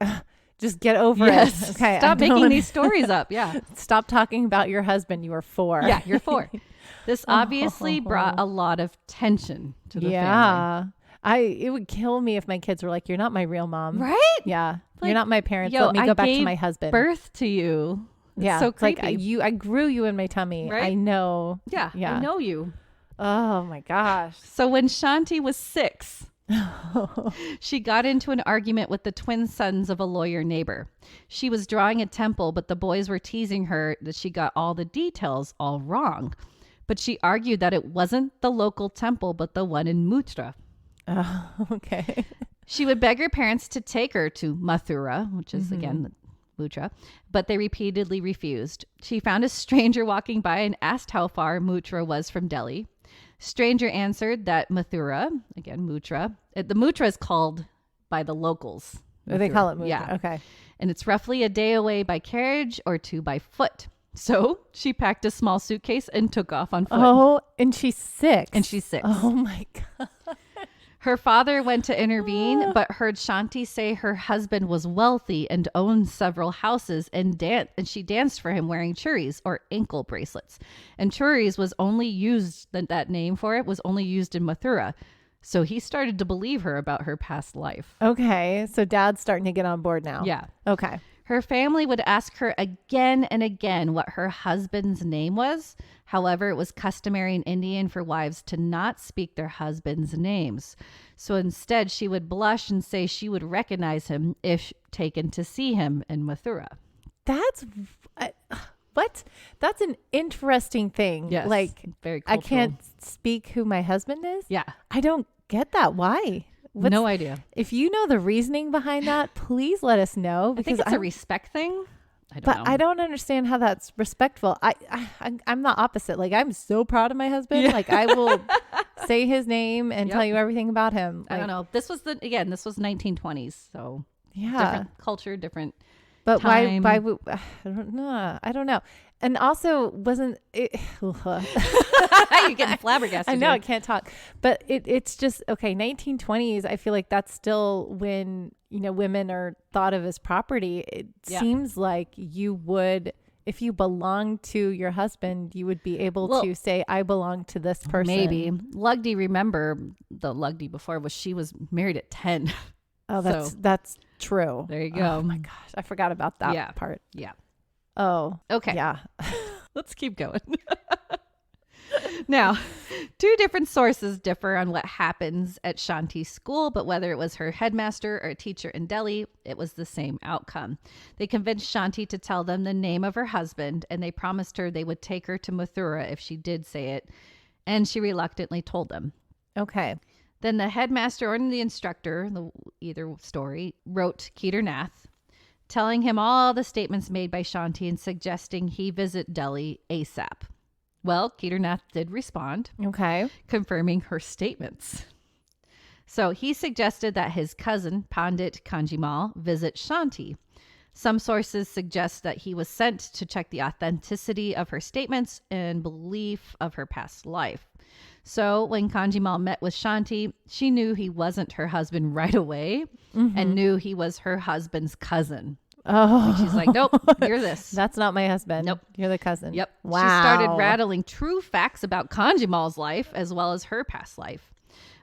just get over it. Okay. Stop making these stories up. Yeah. Stop talking about your husband. You were 4. Yeah, you're 4. This obviously brought a lot of tension to the family. It would kill me if my kids were like, "You're not my real mom." Right? Yeah. Like, you're not my parents. Let me go back to my husband. Birth to you. It's so creepy. It's like I grew you in my tummy. Right? I know. Yeah. I know you. Oh my gosh. So when Shanti was 6, she got into an argument with the twin sons of a lawyer neighbor. She was drawing a temple, but the boys were teasing her that she got all the details all wrong. But she argued that it wasn't the local temple, but the one in Muthra. Oh, okay. She would beg her parents to take her to Mathura, which is again Mutra, but they repeatedly refused. She found a stranger walking by and asked how far Mutra was from Delhi. Stranger answered that Mathura, again Mutra, the Mutra is called by the locals. Mathura. They call it Mutra. Yeah. Okay. And it's roughly a day away by carriage or 2 by foot. So she packed a small suitcase and took off on foot. Oh, and she's 6. Oh my God. Her father went to intervene, but heard Shanti say her husband was wealthy and owned several houses and she danced for him wearing churis or ankle bracelets. And churis was only used, that name for it was only used in Mathura. So he started to believe her about her past life. Okay. So dad's starting to get on board now. Yeah. Okay. Her family would ask her again and again what her husband's name was. However, it was customary in Indian for wives to not speak their husband's names. So instead, she would blush and say she would recognize him if taken to see him in Mathura. That's what? That's an interesting thing. Yes, like, very cultural. I can't speak who my husband is? Yeah. I don't get that. Why? No idea. If you know the reasoning behind that, please let us know. Because I think it's a respect thing. I don't understand how that's respectful. I'm the opposite. Like, I'm so proud of my husband. Yeah. Like, I will say his name and tell you everything about him. Like, I don't know. This was 1920s. So yeah, different culture, different. But time. why I don't know. And also wasn't it You're getting flabbergasted. I know, I can't talk. But it's just okay, 1920s, I feel like that's still when, women are thought of as property. It seems like you would, if you belong to your husband, you would be able to say, I belong to this person. Maybe. Lugdi, remember the Lugdi before she was married at 10. Oh, that's true. There you go. Oh my gosh. I forgot about that part. Yeah. Oh, okay. Yeah. Let's keep going. Now, 2 different sources differ on what happens at Shanti's school, but whether it was her headmaster or a teacher in Delhi, it was the same outcome. They convinced Shanti to tell them the name of her husband, and they promised her they would take her to Mathura if she did say it, and she reluctantly told them. Okay. Then the headmaster or the instructor, either story, wrote Kedarnath, telling him all the statements made by Shanti and suggesting he visit Delhi ASAP. Well, Kedarnath did respond, okay, confirming her statements. So he suggested that his cousin, Pandit Kanjimal, visit Shanti. Some sources suggest that he was sent to check the authenticity of her statements and belief of her past life. So when Kanjimal met with Shanti, she knew he wasn't her husband right away and knew he was her husband's cousin. Oh, and she's like, nope, you're this. That's not my husband. Nope. You're the cousin. Yep. Wow. She started rattling true facts about Kanjimal's life as well as her past life.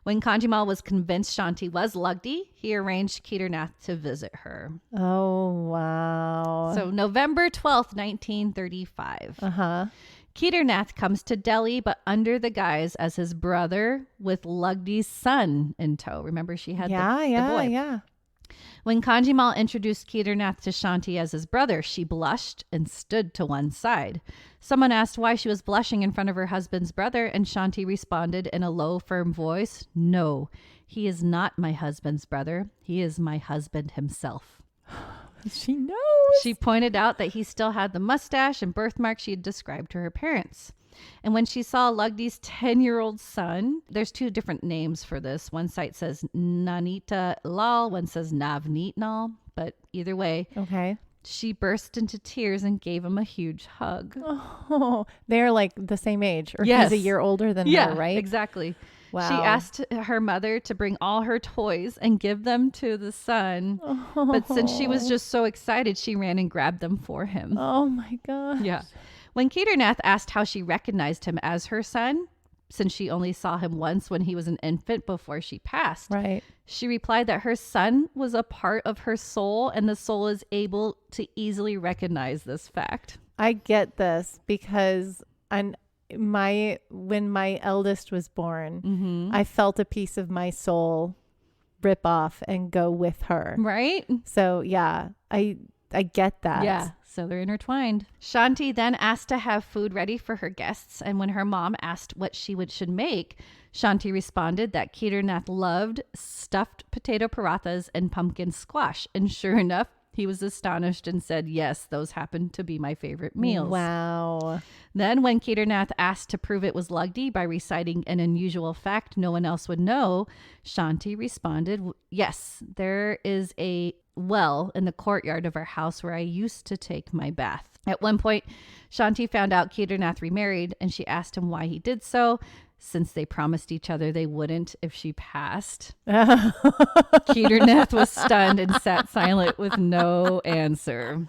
When Kanjimal was convinced Shanti was Lugdi, he arranged Kedarnath to visit her. Oh, wow. So November 12th, 1935. Kedarnath comes to Delhi, but under the guise as his brother with Lugdi's son in tow. Remember, she had the boy. Yeah. When Kanjimal introduced Kedarnath to Shanti as his brother, she blushed and stood to one side. Someone asked why she was blushing in front of her husband's brother, and Shanti responded in a low, firm voice, "No, he is not my husband's brother. He is my husband himself." She knows. She pointed out that he still had the mustache and birthmark she had described to her parents. And when she saw Lugdi's 10-year-old son, there's 2 different names for this. One site says Nanita Lal, one says Navneet Lal, but either way, okay, she burst into tears and gave him a huge hug. Oh, they're like the same age, or yes. He's a year older than her, right? Exactly. Wow. She asked her mother to bring all her toys and give them to the son. Oh. But since she was just so excited, she ran and grabbed them for him. Oh my gosh. Yeah. When Kedarnath asked how she recognized him as her son, since she only saw him once when he was an infant before she passed, right, she replied that her son was a part of her soul and the soul is able to easily recognize this fact. I get this because when my eldest was born, I felt a piece of my soul rip off and go with her. Right? So yeah, I get that. Yeah. So they're intertwined. Shanti then asked to have food ready for her guests. And when her mom asked what she should make, Shanti responded that Kedarnath loved stuffed potato parathas and pumpkin squash. And sure enough, he was astonished and said, yes, those happen to be my favorite meals. Wow. Then when Kedarnath asked to prove it was Lugdi by reciting an unusual fact no one else would know, Shanti responded, yes, there is a well in the courtyard of our house where I used to take my bath. At one point, Shanti found out Kedarnath remarried, and she asked him why he did so, since they promised each other they wouldn't if she passed. Kedarnath was stunned and sat silent with no answer.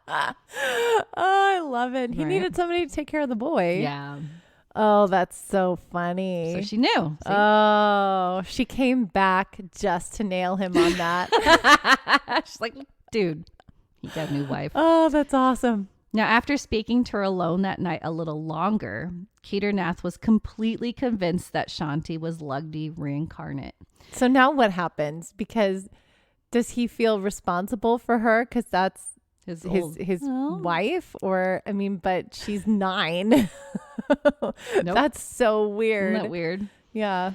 Oh, I love it. He needed somebody to take care of the boy. Yeah. Oh, that's so funny. So she knew. See? Oh, she came back just to nail him on that. She's like, dude, he got a new wife. Oh, that's awesome. Now, after speaking to her alone that night a little longer, Kedarnath was completely convinced that Shanti was Lugdi reincarnate. So now what happens? Because does he feel responsible for her? Because that's his wife? Or, I mean, but she's 9. Nope. That's so weird. Isn't that weird? Yeah.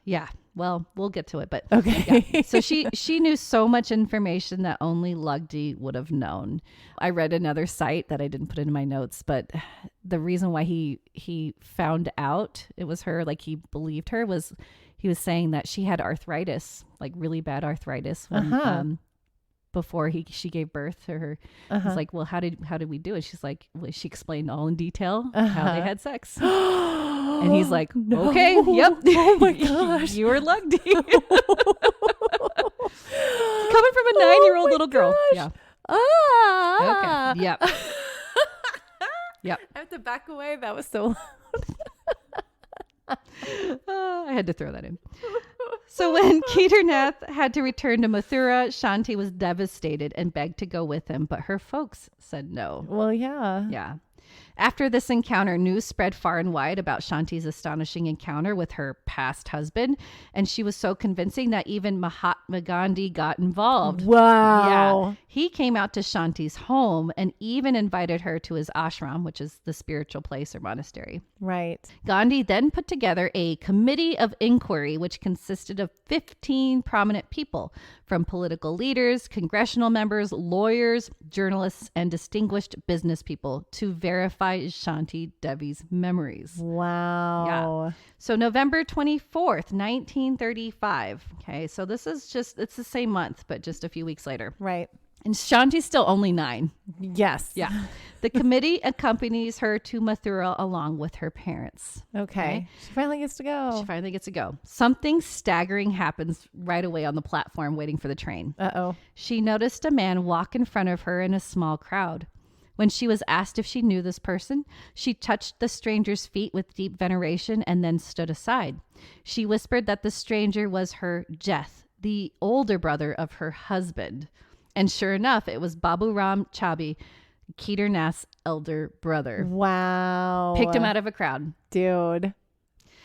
Yeah. Well, we'll get to it, but okay. Yeah. So she knew so much information that only Lugdi would have known. I read another site that I didn't put in my notes, but the reason why he found out it was her, like he believed her, was he was saying that she had arthritis, like really bad arthritis when, before she gave birth to her. It's like, well, how did we do it? She's like, well, she explained all in detail how they had sex. And he's like, okay, yep. Oh my gosh. You were Lugdi. Coming from a 9-year-old little girl. Gosh. Yeah. Okay. Yep. Yep. I have to back away. That was so loud. I had to throw that in. So when Kedarnath had to return to Mathura, Shanti was devastated and begged to go with him, but her folks said no. Well, yeah. Yeah. After this encounter, news spread far and wide about Shanti's astonishing encounter with her past husband, and she was so convincing that even Mahatma Gandhi got involved. Wow. Yeah. He came out to Shanti's home and even invited her to his ashram, which is the spiritual place or monastery. Right. Gandhi then put together a committee of inquiry, which consisted of 15 prominent people, from political leaders, congressional members, lawyers, journalists, and distinguished business people, to verify Shanti Devi's memories. Wow. Yeah. So November 24th, 1935. Okay. So this is it's the same month, but just a few weeks later. Right. And Shanti's still only 9. Yes. Yeah. The committee accompanies her to Mathura along with her parents. Okay. She finally gets to go. Something staggering happens right away on the platform waiting for the train. Uh-oh. She noticed a man walk in front of her in a small crowd. When she was asked if she knew this person, she touched the stranger's feet with deep veneration and then stood aside. She whispered that the stranger was her Jeth, the older brother of her husband. And sure enough, it was Babu Ram Chabi, Kedarnath's elder brother. Wow. Picked him out of a crowd. Dude.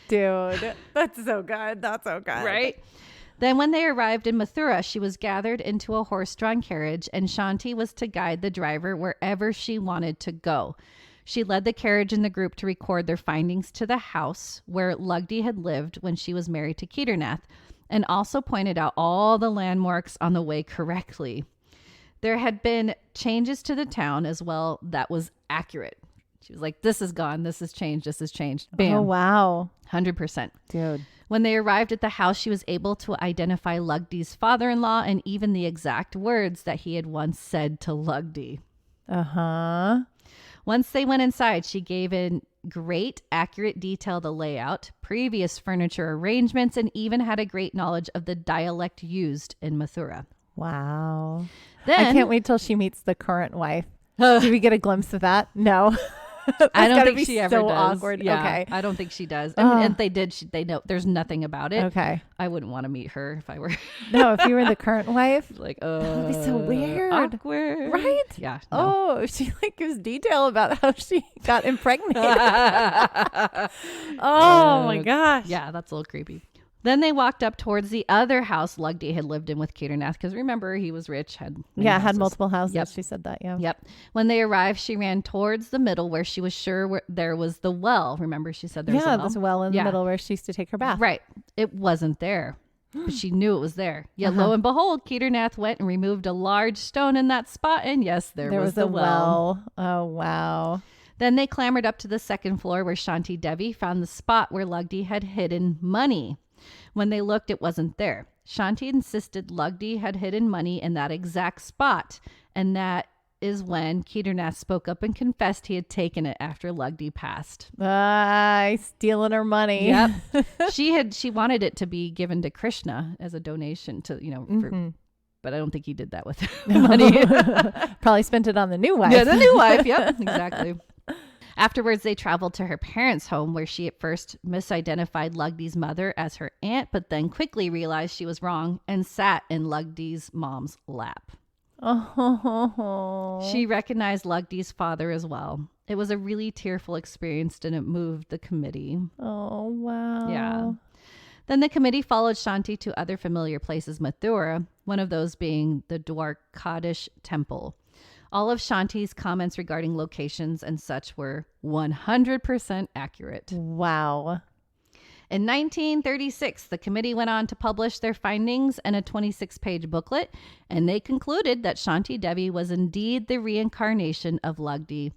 That's so good. Right? Then when they arrived in Mathura, she was gathered into a horse-drawn carriage, and Shanti was to guide the driver wherever she wanted to go. She led the carriage and the group to record their findings to the house where Lugdi had lived when she was married to Kedarnath, and also pointed out all the landmarks on the way correctly. There had been changes to the town as well that was accurate. She was like, this is gone, this has changed, this has changed. Bam. Oh, wow. 100%. Dude. When they arrived at the house, she was able to identify Lugdi's father-in-law and even the exact words that he had once said to Lugdi. Uh-huh. Once they went inside, she gave in great, accurate detail the layout, previous furniture arrangements, and even had a great knowledge of the dialect used in Mathura. Wow. Then, I can't wait till she meets the current wife. Do we get a glimpse of that? No. I don't think she ever does. Awkward. Yeah, okay. I don't think she does. And if they did, they know there's nothing about it. Okay. I wouldn't want to meet her if I were. No, if you were the current wife. Like, that would be so weird. Awkward. Right? Yeah. No. Oh, she gives detail about how she got impregnated. Oh my gosh. Yeah, that's a little creepy. Then they walked up towards the other house Lugdi had lived in with Kedarnath, because remember, he was rich, had multiple houses. Yep. She said that, Yep. When they arrived, she ran towards the middle where she was sure there was the well. Remember, she said there was a well? Yeah, there's a well in the middle where she used to take her bath. Right. It wasn't there, but she knew it was there. Yet lo and behold, Kedarnath went and removed a large stone in that spot, and yes, there was the well. Oh, wow. Then they clambered up to the second floor where Shanti Devi found the spot where Lugdi had hidden money. When they looked, it wasn't there. Shanti insisted Lugdi had hidden money in that exact spot, and that is when Kedarnath spoke up and confessed he had taken it after Lugdi passed. Stealing her money. Yep. She wanted it to be given to Krishna as a donation to, but I don't think he did that with money. Probably spent it on the new wife. Yeah, the new wife. Yep, exactly. Afterwards, they traveled to her parents' home, where she at first misidentified Lugdi's mother as her aunt, but then quickly realized she was wrong and sat in Lugdi's mom's lap. Oh. She recognized Lugdi's father as well. It was a really tearful experience, and it moved the committee. Oh, wow. Yeah. Then the committee followed Shanti to other familiar places, Mathura, one of those being the Dwarkadish temple. All of Shanti's comments regarding locations and such were 100% accurate. Wow. In 1936, the committee went on to publish their findings in a 26-page booklet, and they concluded that Shanti Devi was indeed the reincarnation of Lugdi.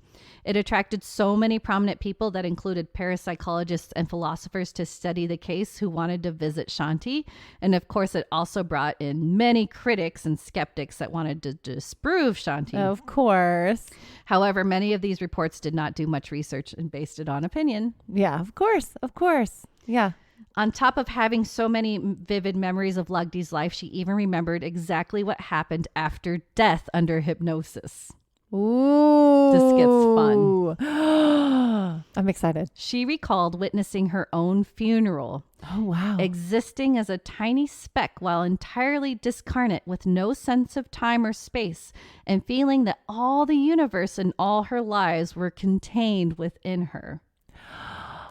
It attracted so many prominent people that included parapsychologists and philosophers to study the case who wanted to visit Shanti. And of course, it also brought in many critics and skeptics that wanted to disprove Shanti. Of course. However, many of these reports did not do much research and based it on opinion. Yeah, of course. Of course. Yeah. On top of having so many vivid memories of Lugdi's life, she even remembered exactly what happened after death under hypnosis. Ooh. This gets fun. I'm excited. She recalled witnessing her own funeral. Oh, wow. Existing as a tiny speck while entirely discarnate with no sense of time or space, and feeling that all the universe and all her lives were contained within her.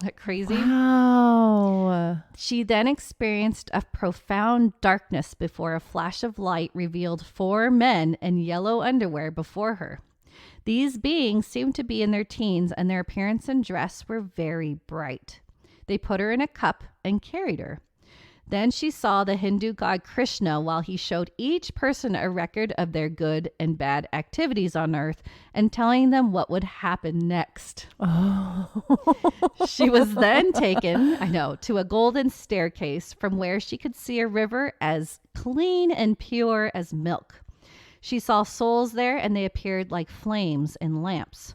That crazy? Wow. She then experienced a profound darkness before a flash of light revealed 4 men in yellow underwear before her. These beings seemed to be in their teens, and their appearance and dress were very bright. They put her in a cup and carried her. Then she saw the Hindu god Krishna while he showed each person a record of their good and bad activities on earth and telling them what would happen next. Oh. She was then taken, to a golden staircase from where she could see a river as clean and pure as milk. She saw souls there, and they appeared like flames in lamps.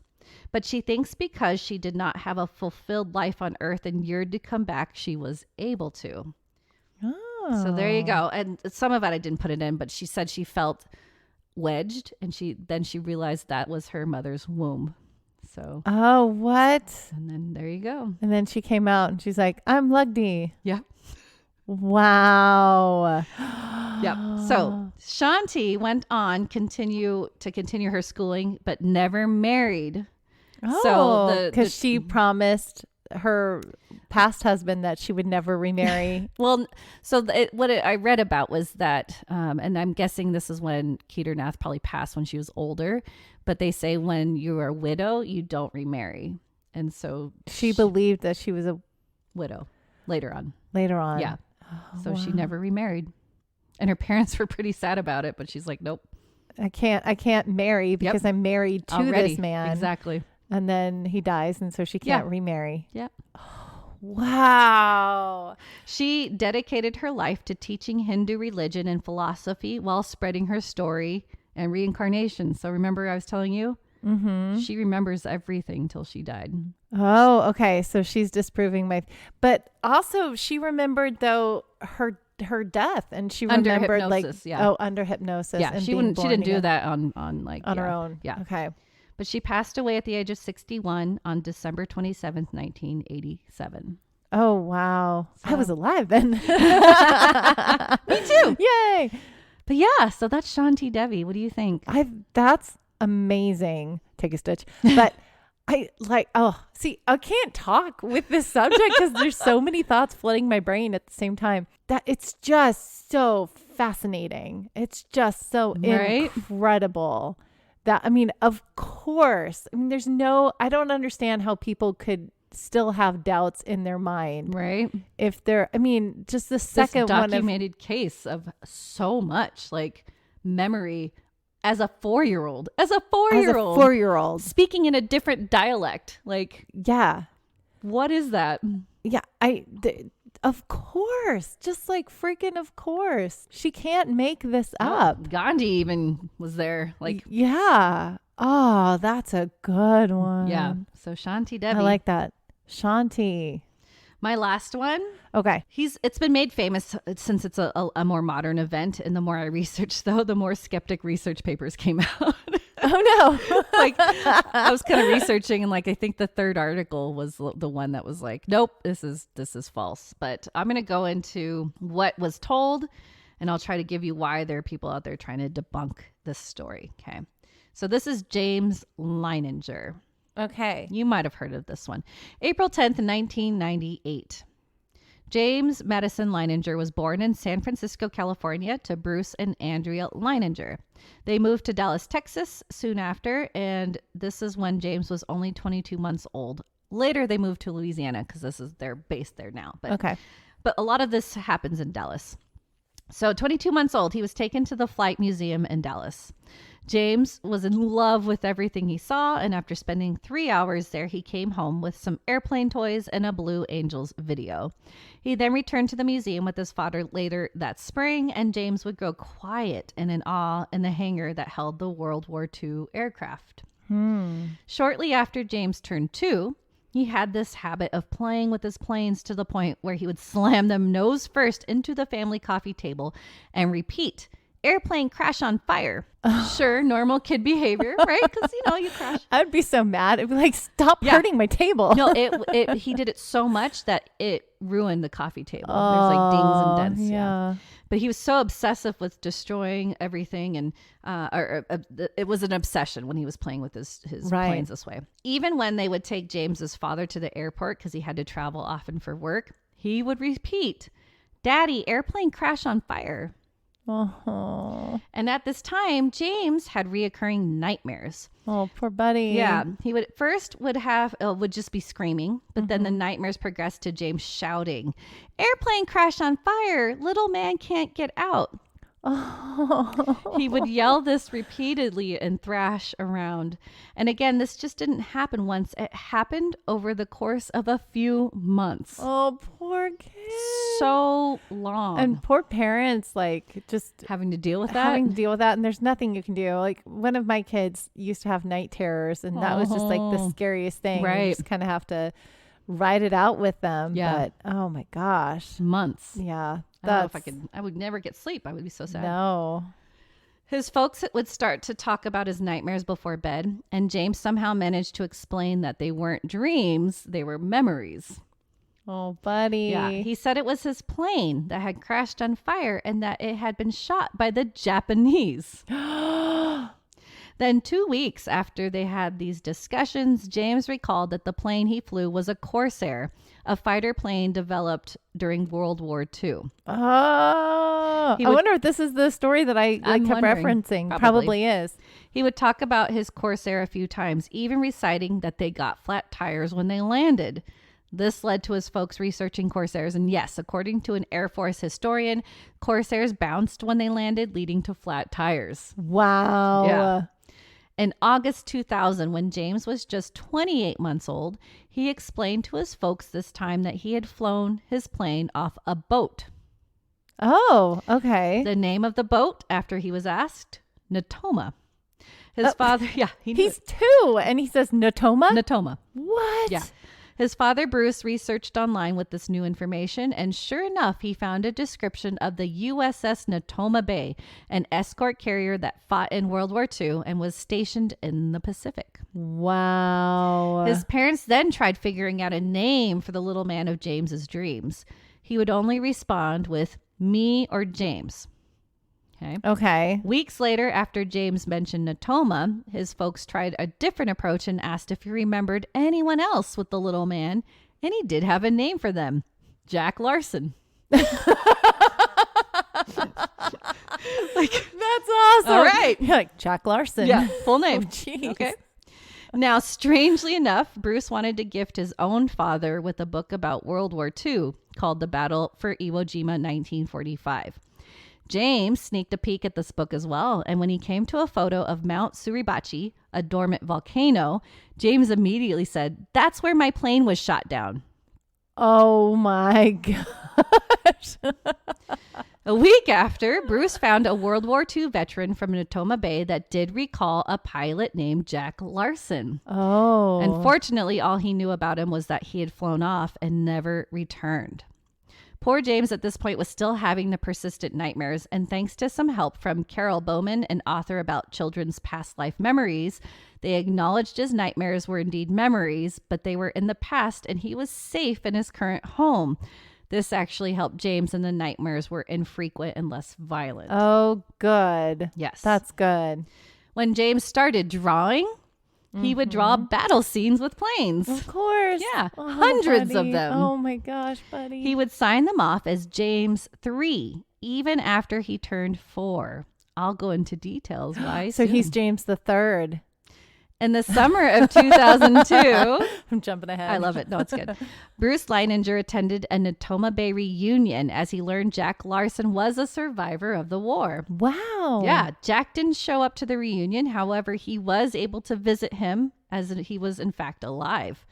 But she thinks because she did not have a fulfilled life on earth and yearned to come back, she was able to. Oh. So there you go. And some of it I didn't put it in, but she said she felt wedged, and she realized that was her mother's womb. So. Oh, what? And then there you go. And then she came out and she's like, I'm Lugdi. Yeah. Wow. Yep. So Shanti went on continue her schooling, but never married. Oh, so because she promised her past husband that she would never remarry. Well, so what I read about was that, and I'm guessing this is when Kedarnath probably passed when she was older, but they say when you are a widow, you don't remarry. And so she believed that she was a widow later on. Yeah. Oh, so she never remarried. And her parents were pretty sad about it, but she's like, nope. I can't marry because I'm married to this man. Exactly. And then he dies, and so she can't remarry. Yep. Oh, wow. She dedicated her life to teaching Hindu religion and philosophy while spreading her story and reincarnation. So remember I was telling you? Mm-hmm. She remembers everything till she died. Oh, okay. So she's disproving but also she remembered though her death, and she remembered hypnosis, under hypnosis. Yeah, and she didn't do that on her own. Yeah. Okay. But she passed away at the age of 61 on December 27th, 1987. Oh, wow. So. I was alive then. Me too. Yay. But yeah, so that's Shanti Devi. What do you think? That's amazing. Take a stitch. But I can't talk with this subject because there's so many thoughts flooding my brain at the same time. That it's just so fascinating. It's just so incredible. That, I mean, of course. I mean, I don't understand how people could still have doubts in their mind. Right. If they're, I mean, just the second one. This documented case of so much like memory as a 4-year-old. As a 4-year-old. Speaking in a different dialect. Like, yeah. What is that? Yeah. Of course. Just like freaking of course. She can't make this up. Gandhi even was there. Like, yeah. Oh, that's a good one. Yeah. So Shanti Devi. I like that. Shanti. My last one. Okay. It's been made famous since it's a more modern event. And the more I researched, though, the more skeptic research papers came out. Oh, no. Like, I was kind of researching, and like, I think the third article was the one that was like, nope, this is false. But I'm going to go into what was told, and I'll try to give you why there are people out there trying to debunk this story. Okay. So this is James Leininger. Okay. You might have heard of this one. April 10th, 1998. James Madison Leininger was born in San Francisco, California, to Bruce and Andrea Leininger. They moved to Dallas, Texas soon after, and this is when James was only 22 months old. Later, they moved to Louisiana because this is their base there now. But a lot of this happens in Dallas. So 22 months old, he was taken to the Flight Museum in Dallas. James was in love with everything he saw, and after spending 3 hours there, he came home with some airplane toys and a Blue Angels video. He then returned to the museum with his father later that spring, and James would grow quiet and in awe in the hangar that held the World War II aircraft. Shortly after James turned 2, he had this habit of playing with his planes to the point where he would slam them nose first into the family coffee table and repeat, "Airplane crash on fire." Sure, normal kid behavior, right? Because, you crash. I'd be so mad. I'd be like, stop hurting my table. No, he did it so much that it ruined the coffee table. There's like dings and dents. Yeah. But he was so obsessive with destroying everything, and it was an obsession when he was playing with his planes this way. Even when they would take James's father to the airport because he had to travel often for work, he would repeat, "Daddy, airplane crash on fire." Oh. And at this time, James had reoccurring nightmares. Oh, poor buddy. Yeah. He would just be screaming, but then the nightmares progressed to James shouting, "Airplane crash on fire. Little man can't get out." Oh. He would yell this repeatedly and thrash around. And again, this just didn't happen once. It happened over the course of a few months. Oh, poor kid. So long. And poor parents, like, just having to deal with that. And there's nothing you can do. Like, one of my kids used to have night terrors, and that was just like the scariest thing. Right. You just kind of have to ride it out with them. Yeah. But oh my gosh. Months. Yeah. I don't know if I would never get sleep. I would be so sad. No. His folks would start to talk about his nightmares before bed, and James somehow managed to explain that they weren't dreams, they were memories. Oh, buddy. Yeah. He said it was his plane that had crashed on fire and that it had been shot by the Japanese. Then 2 weeks after they had these discussions, James recalled that the plane he flew was a Corsair, a fighter plane developed during World War II. Oh, I wonder if this is the story that I kept referencing. Probably is. He would talk about his Corsair a few times, even reciting that they got flat tires when they landed. This led to his folks researching Corsairs, and yes, according to an Air Force historian, Corsairs bounced when they landed, leading to flat tires. Wow. Yeah. In August 2000, when James was just 28 months old, he explained to his folks this time that he had flown his plane off a boat. Oh, okay. The name of the boat, after he was asked, Natoma. His father, he's 2, and he says Natoma? Natoma. What? Yeah. His father, Bruce, researched online with this new information, and sure enough, he found a description of the USS Natoma Bay, an escort carrier that fought in World War II and was stationed in the Pacific. Wow. His parents then tried figuring out a name for the little man of James's dreams. He would only respond with "me" or "James." Okay. Weeks later, after James mentioned Natoma, his folks tried a different approach and asked if he remembered anyone else with the little man, and he did have a name for them, Jack Larson. That's awesome. All right. You're like, Jack Larson. Yeah, full name. Oh, jeez. Okay. Now, strangely enough, Bruce wanted to gift his own father with a book about World War II called The Battle for Iwo Jima 1945. James sneaked a peek at this book as well, and when he came to a photo of Mount Suribachi, a dormant volcano, James immediately said, "That's where my plane was shot down." Oh my gosh. A week after, Bruce found a World War II veteran from Natoma Bay that did recall a pilot named Jack Larson. Oh. Unfortunately, all he knew about him was that he had flown off and never returned. Poor James at this point was still having the persistent nightmares, and thanks to some help from Carol Bowman, an author about children's past life memories, they acknowledged his nightmares were indeed memories, but they were in the past and he was safe in his current home. This actually helped James, and the nightmares were infrequent and less violent. Oh, good. Yes. That's good. When James started drawing, he would draw battle scenes with planes. Of course. Yeah. Oh, hundreds buddy. of them. Oh my gosh, buddy. He would sign them off as James 3, even after he turned 4. I'll go into details why. So soon. he's James the Third. In the summer of 2002, I'm jumping ahead. I love it. No, it's good. Bruce Leininger attended a Natoma Bay reunion as he learned Jack Larson was a survivor of the war. Wow. Yeah, Jack didn't show up to the reunion. However, he was able to visit him as he was in fact alive.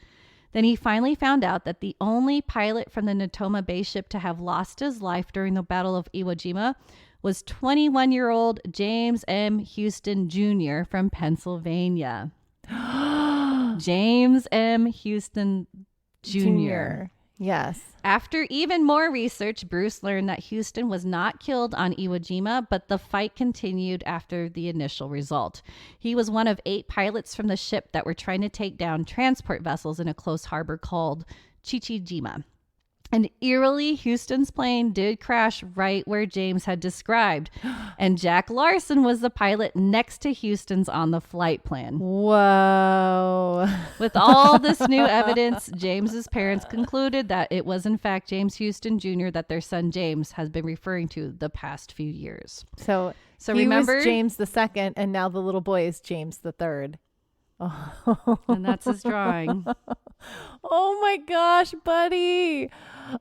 Then he finally found out that the only pilot from the Natoma Bay ship to have lost his life during the Battle of Iwo Jima was 21-year-old James M. Houston Jr. from Pennsylvania. James M. Houston Jr. Yes. After even more research, Bruce learned that Houston was not killed on Iwo Jima, but the fight continued after the initial result. He was one of 8 pilots from the ship that were trying to take down transport vessels in a close harbor called Chichijima. And eerily, Houston's plane did crash right where James had described. And Jack Larson was the pilot next to Houston's on the flight plan. Whoa. With all this new evidence, James's parents concluded that it was in fact James Houston Jr. that their son James has been referring to the past few years. So he remember, was James the Second, and now the little boy is James the Third. Oh. And that's his drawing. Oh my gosh, buddy.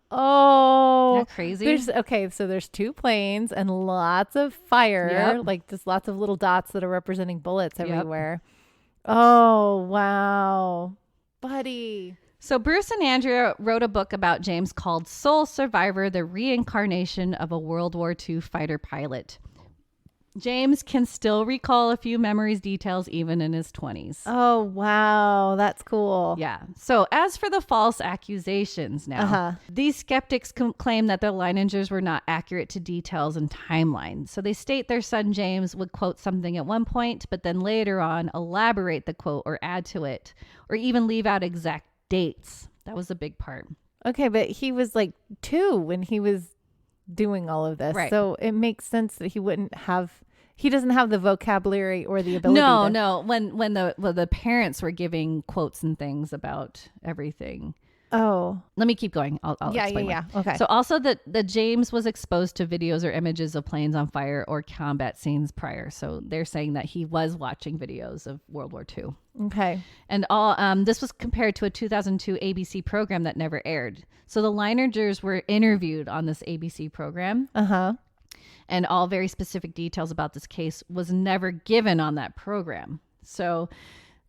Oh, isn't that crazy? So there's 2 planes and lots of fire, like just lots of little dots that are representing bullets everywhere. Oh, wow, buddy. So Bruce and Andrea wrote a book about James called Soul Survivor, the Reincarnation of a World War II Fighter Pilot. James can still recall a few memories, details, even in his 20s. Oh, wow. That's cool. Yeah. So as for the false accusations now, these skeptics claim that the Leiningers were not accurate to details and timelines. So they state their son James would quote something at one point, but then later on elaborate the quote or add to it, or even leave out exact dates. That was a big part. Okay, but he was like 2 when he was doing all of this. Right. So it makes sense that he doesn't have the vocabulary or the ability. No. When the parents were giving quotes and things about everything. Oh, let me keep going. I'll explain. Yeah. Okay. So also that James was exposed to videos or images of planes on fire or combat scenes prior. So they're saying that he was watching videos of World War II. Okay. And all this was compared to a 2002 ABC program that never aired. So the Leiningers were interviewed on this ABC program. And all very specific details about this case was never given on that program. So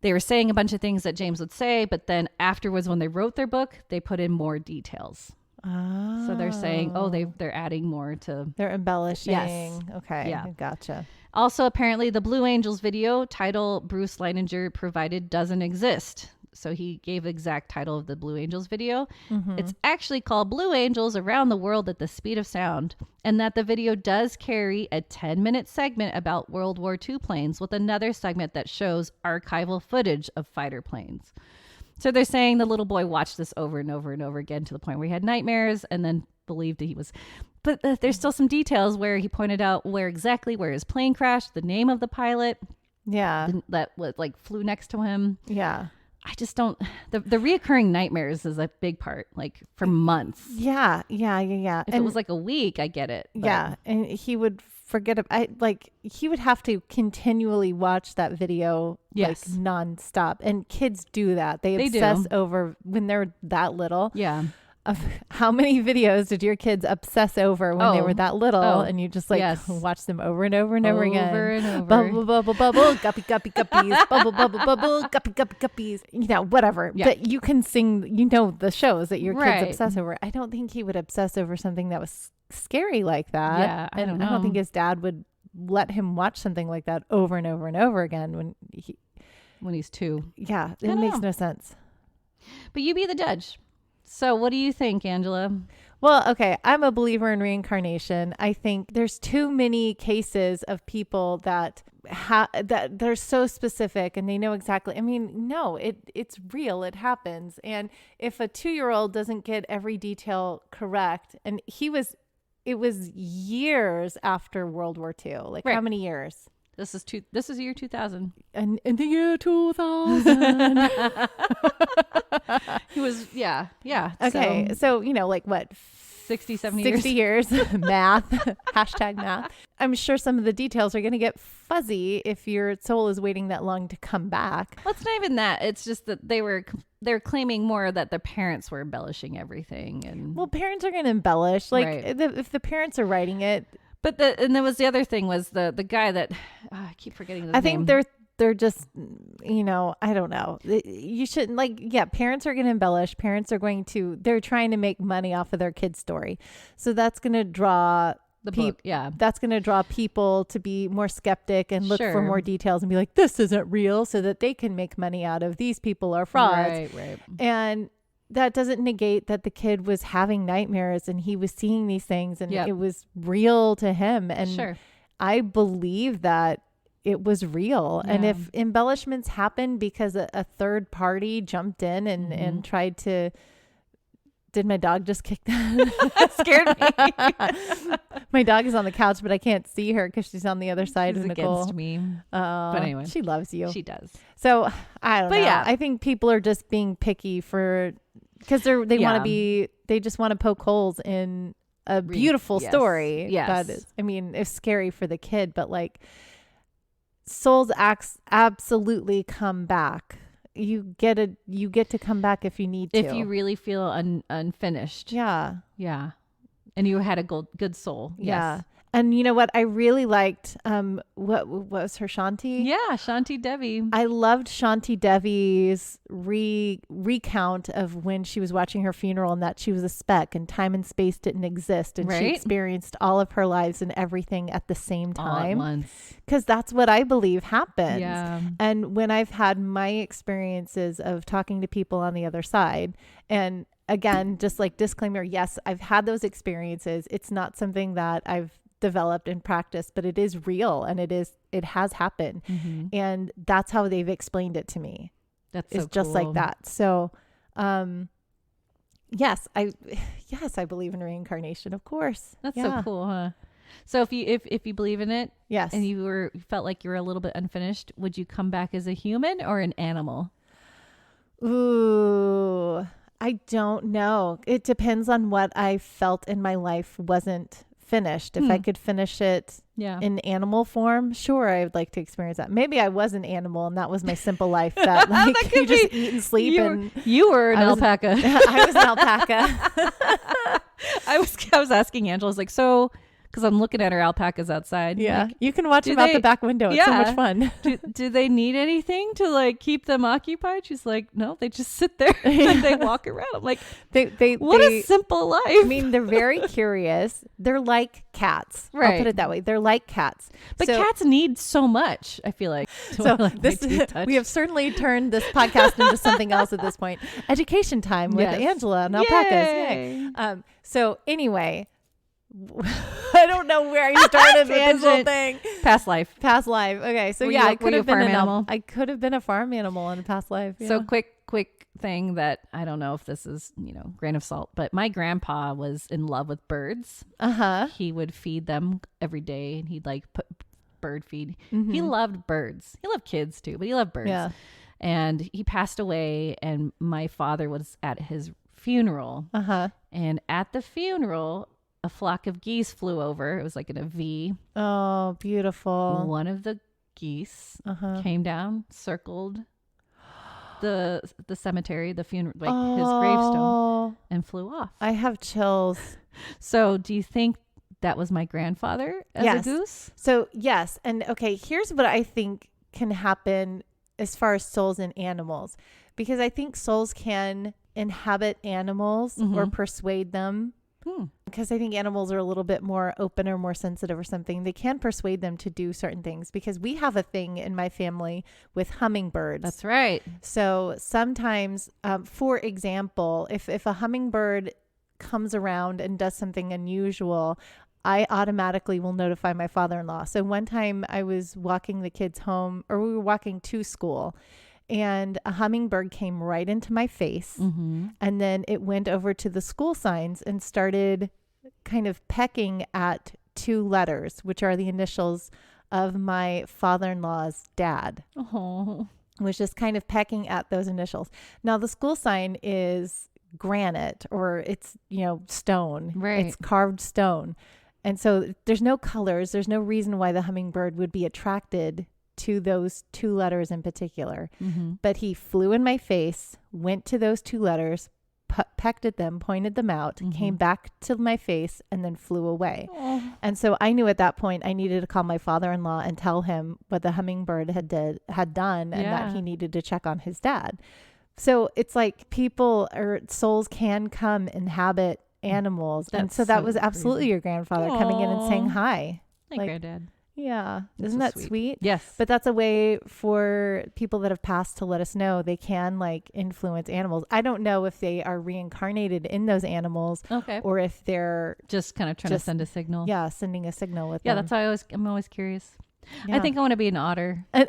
they were saying a bunch of things that James would say, but then afterwards when they wrote their book, they put in more details. So they're saying, they're adding more to... They're embellishing. Yes. Okay. Yeah. Gotcha. Also, apparently the Blue Angels video title Bruce Leininger provided doesn't exist. So he gave the exact title of the Blue Angels video. It's actually called Blue Angels Around the World at the Speed of Sound, and that the video does carry a 10-minute segment about World War II planes with another segment that shows archival footage of fighter planes. So they're saying the little boy watched this over and over and over again to the point where he had nightmares and then believed that he was... But there's still some details where he pointed out where his plane crashed, the name of the pilot. Yeah. That like flew next to him. Yeah. I just don't, the reoccurring nightmares is a big part, like for months. Yeah. If it was like a week, I get it. Yeah. And he would forget, he would have to continually watch that video like nonstop. And kids do that. They obsess over when they're that little. Yeah. Of how many videos did your kids obsess over when they were that little? And you just watch them over and over and over again. Over and over. Bubble, bubble, bubble, guppy, guppy, guppies. Bubble, bubble, bubble, guppy, guppy, guppies. You know, whatever. Yeah. But you can sing, the shows that your kids obsess over. I don't think he would obsess over something that was scary like that. Yeah, I don't know. I don't think his dad would let him watch something like that over and over and over again when he's 2. Yeah, it makes no sense. But you be the judge. So what do you think, Angela? Well, okay, I'm a believer in reincarnation. I think there's too many cases of people that that they're so specific and they know exactly. I mean, no, it's real. It happens. And if a 2-year-old doesn't get every detail correct, and it was years after World War II. Like how many years? This is year 2000. And in the year 2000. He was, yeah. Okay. So like what? 60, 70 60 years. Math. Hashtag math. I'm sure some of the details are going to get fuzzy if your soul is waiting that long to come back. Well, it's not even that. It's just that they're claiming more that their parents were embellishing everything. And well, parents are going to embellish. Like if the parents are writing it. But and there was the other thing was the guy that I keep forgetting his name. I think they're just, I don't know. You shouldn't parents are going to embellish. Parents are they're trying to make money off of their kid's story. So that's going to draw that's going to draw people to be more skeptic and look for more details and be like, this isn't real, so that they can make money out of these people are frauds. Right. And that doesn't negate that the kid was having nightmares and he was seeing these things and it was real to him. And I believe that it was real. Yeah. And if embellishments happen because a third party jumped in and tried to, did my dog just kick that? Scared me. My dog is on the couch, but I can't see her because she's on the other side of Nicole. Against me. But anyway, she loves you. She does. So I don't know. Yeah, I think people are just being picky because they just want to poke holes in a beautiful story. Yes. That is, it's scary for the kid, but like souls absolutely come back. You get to come back if you need to. If you really feel unfinished. Yeah. Yeah. And you had a good soul. Yeah. Yes. And you know what? I really liked, what was her, Shanti? Yeah, Shanti Devi. I loved Shanti Devi's recount of when she was watching her funeral and that she was a speck and time and space didn't exist. And she experienced all of her lives and everything at the same time. All at once. Because that's what I believe happens. Yeah. And when I've had my experiences of talking to people on the other side, and again, just like disclaimer, yes, I've had those experiences. It's not something that I've developed and practiced, but it is real and it has happened. Mm-hmm. And that's how they've explained it to me. That's it's so just cool. like that. So, yes, I believe in reincarnation, of course. That's so cool, huh? So if you believe in it, yes, and you felt like you were a little bit unfinished, would you come back as a human or an animal? Ooh, I don't know. It depends on what I felt in my life wasn't finished. If I could finish it in animal form, sure, I would like to experience that. Maybe I was an animal and that was my simple life that like that you just eat and sleep. You were an alpaca. I was an alpaca. I was asking Angela, I was like, so, because I'm looking at her alpacas outside. Yeah. Like, you can watch them out the back window. It's so much fun. Do they need anything to like keep them occupied? She's like, no, they just sit there and they walk around. I'm like, what a simple life. I mean, they're very curious. They're like cats. Right. I'll put it that way. They're like cats. But cats need so much, I feel like. We have certainly turned this podcast into something else at this point. Education time with Angela and alpacas. Yay. So anyway, I don't know where I started with this whole thing. Past life. Okay. So I could have been an animal. I could have been a farm animal in a past life. Yeah. So quick thing that I don't know if this is, grain of salt, but my grandpa was in love with birds. He would feed them every day, and he'd like put bird feed. He loved birds. He loved kids too, but he loved birds. Yeah. And he passed away, and my father was at his funeral. And at the funeral, a flock of geese flew over. It was like in a V. Oh, beautiful. One of the geese came down, circled the cemetery, the funeral, like his gravestone, and flew off. I have chills. So do you think that was my grandfather as a goose? So yes. And okay, here's what I think can happen as far as souls in animals, because I think souls can inhabit animals or persuade them. Because I think animals are a little bit more open or more sensitive or something. They can persuade them to do certain things, because we have a thing in my family with hummingbirds. That's right. So sometimes, for example, if a hummingbird comes around and does something unusual, I automatically will notify my father-in-law. So one time I was walking the kids home, or we were walking to school, and a hummingbird came right into my face. And then it went over to the school signs and started kind of pecking at 2 letters, which are the initials of my father-in-law's dad. Was just kind of pecking at those initials. Now the school sign is granite, or it's, stone. Right. It's carved stone. And so there's no colors. There's no reason why the hummingbird would be attracted to those 2 letters in particular. But he flew in my face, went to those 2 letters, pecked at them, pointed them out, came back to my face, and then flew away. And so I knew at that point I needed to call my father-in-law and tell him what the hummingbird had done, and that he needed to check on his dad. So it's like people or souls can come inhabit animals. And so that was absolutely crazy. Your grandfather coming in and saying hi. My granddad. Yeah. Isn't that sweet? Yes. But that's a way for people that have passed to let us know they can influence animals. I don't know if they are reincarnated in those animals, or if they're just kind of trying to send a signal. Yeah. Sending a signal with them. That's why I'm always curious. Yeah. I think I want to be an otter. I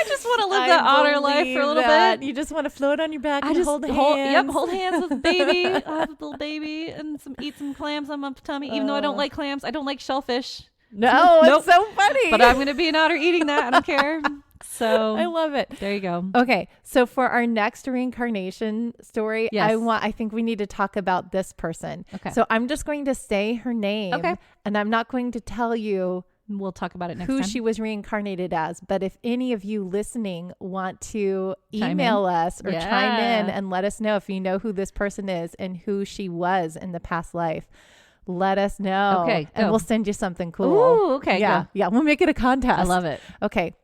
just want to live that otter life for a little bit. You just want to float on your back and hold hands. Hold hands with baby. I'll have a little baby and eat some clams on my tummy. Even though I don't like clams, I don't like shellfish. No, it's so funny. But I'm going to be an otter eating that. I don't care. So I love it. There you go. Okay. So for our next reincarnation story, I think we need to talk about this person. Okay. So I'm just going to say her name. Okay. And I'm not going to tell you. We'll talk about it next time. Who she was reincarnated as. But if any of you listening want to email us or chime in and let us know if you know who this person is and who she was in the past life, let us know. Okay. And we'll send you something cool. Ooh, okay. Yeah. Go. Yeah. We'll make it a contest. I love it. Okay.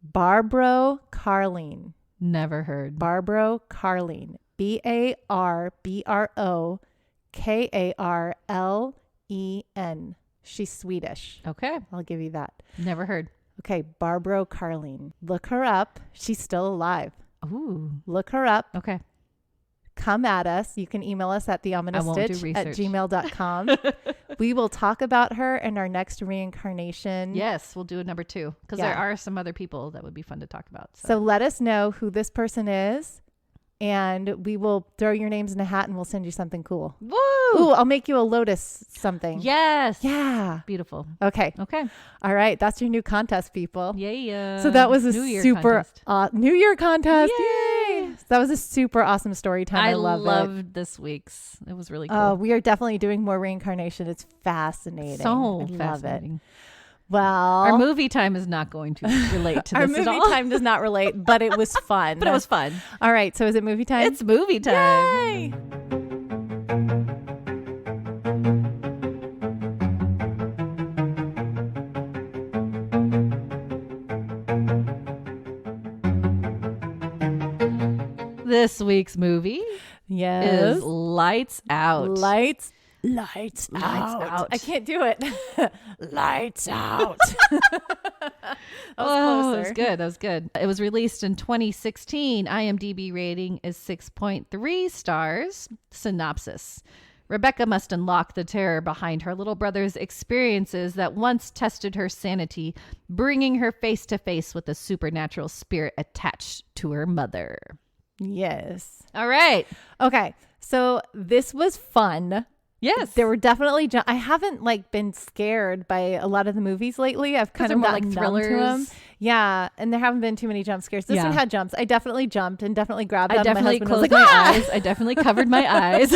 Barbro Carleen. Never heard. Barbro Carleen. BARBROKARLEN. She's Swedish. Okay. I'll give you that. Never heard. Okay. Barbro Carleen. Look her up. She's still alive. Ooh. Look her up. Okay. Come at us. You can email us at theominousstitch@gmail.com. We will talk about her in our next reincarnation. Yes, we'll do a number 2 because there are some other people that would be fun to talk about. So let us know who this person is, and we will throw your names in a hat and we'll send you something cool. Woo! Ooh, I'll make you a lotus something. Yes. Yeah. Beautiful. Okay. Okay. All right. That's your new contest, people. Yeah. So that was a New Year super New Year contest. Yay! That was a super awesome story time. I loved this week's. It was really cool. Oh, we are definitely doing more reincarnation. It's fascinating. So I fascinating. Love it. Well, our movie time is not going to relate to this our movie time does not relate, but it was fun. But it was fun. All right. So is it movie time? It's movie time. Yay! This week's movie is Lights Out. Lights out. I can't do it. Lights out. That was good. That was good. It was released in 2016. IMDb rating is 6.3 stars. Synopsis. Rebecca must unlock the terror behind her little brother's experiences that once tested her sanity, bringing her face to face with a supernatural spirit attached to her mother. Yes. All right. Okay. So this was fun. Yes. There were definitely I haven't been scared by a lot of the movies lately. I've kind of gotten numb to them. Yeah, and there haven't been too many jump scares. This one had jumps. I definitely jumped and definitely grabbed on my husband. I definitely closed my eyes. I definitely covered my eyes.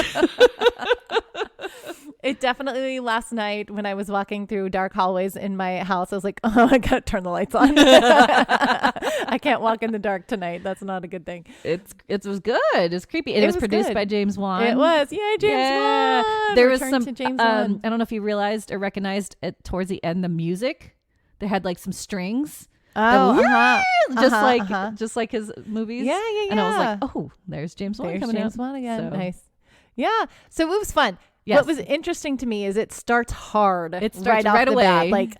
It definitely, last night when I was walking through dark hallways in my house, I was like, oh, I gotta turn the lights on. I can't walk in the dark tonight. That's not a good thing. It was good. It's creepy. And it was produced by James Wan. It was. Yay, James Wan. There was some, I don't know if you realized or recognized it towards the end, the music. They had some strings. Oh, just like his movies. Yeah. And I was like, oh, there's James Wan coming out. There's James Wan again. So. Nice. Yeah. So it was fun. Yes. What was interesting to me is it starts hard. It starts right away. Bat.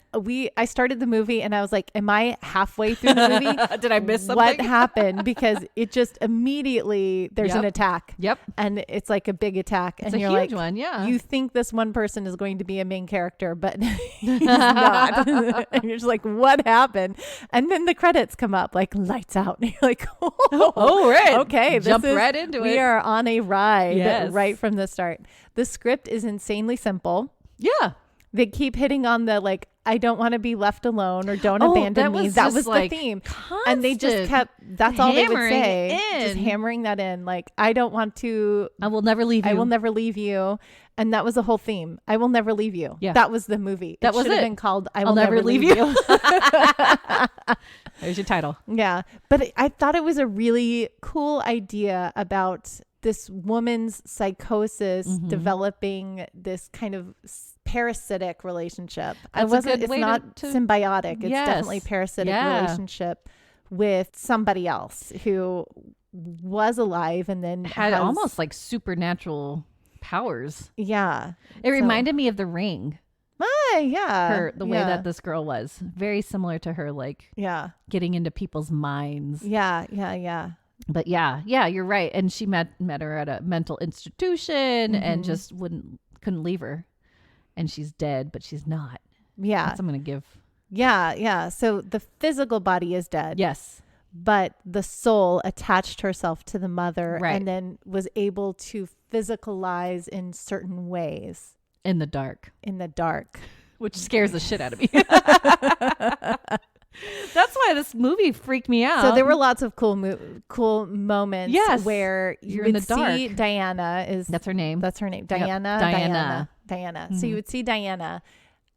I started the movie and I was like, am I halfway through the movie? Did I miss something? What happened? Because it just immediately, there's an attack. Yep. And it's like a big attack. It's and you're a huge like, one, yeah. You think this one person is going to be a main character, but he's not. And you're just like, what happened? And then the credits come up, lights out. And you're like, oh, right. Okay. Jump right into it. We are on a ride right from the start. The script is insanely simple. Yeah. They keep hitting on the I don't want to be left alone or don't abandon me. That was the theme. And they just kept, that's all they would say. Just hammering that in. I don't want to. I will never leave you. I will never leave you. And that was the whole theme. I will never leave you. Yeah. That was the movie. That was should have been called I'll never leave you. There's your title. Yeah. But I thought it was a really cool idea about this woman's psychosis developing this kind of parasitic relationship. It's not symbiotic. It's definitely parasitic relationship with somebody else who was alive and then had almost supernatural powers. Yeah. It reminded me of The Ring. Yeah. The way that this girl was very similar to her, getting into people's minds. Yeah. But yeah, you're right. And she met her at a mental institution and just couldn't leave her. And she's dead, but she's not. Yeah. That's what I'm going to give. Yeah. So the physical body is dead. Yes. But the soul attached herself to the mother right. and then was able to physicalize in certain ways. In the dark. Which scares the shit out of me. That's why this movie freaked me out. So there were lots of cool moments where you're in the dark. See Diana That's her name. Diana. Mm-hmm. So you would see Diana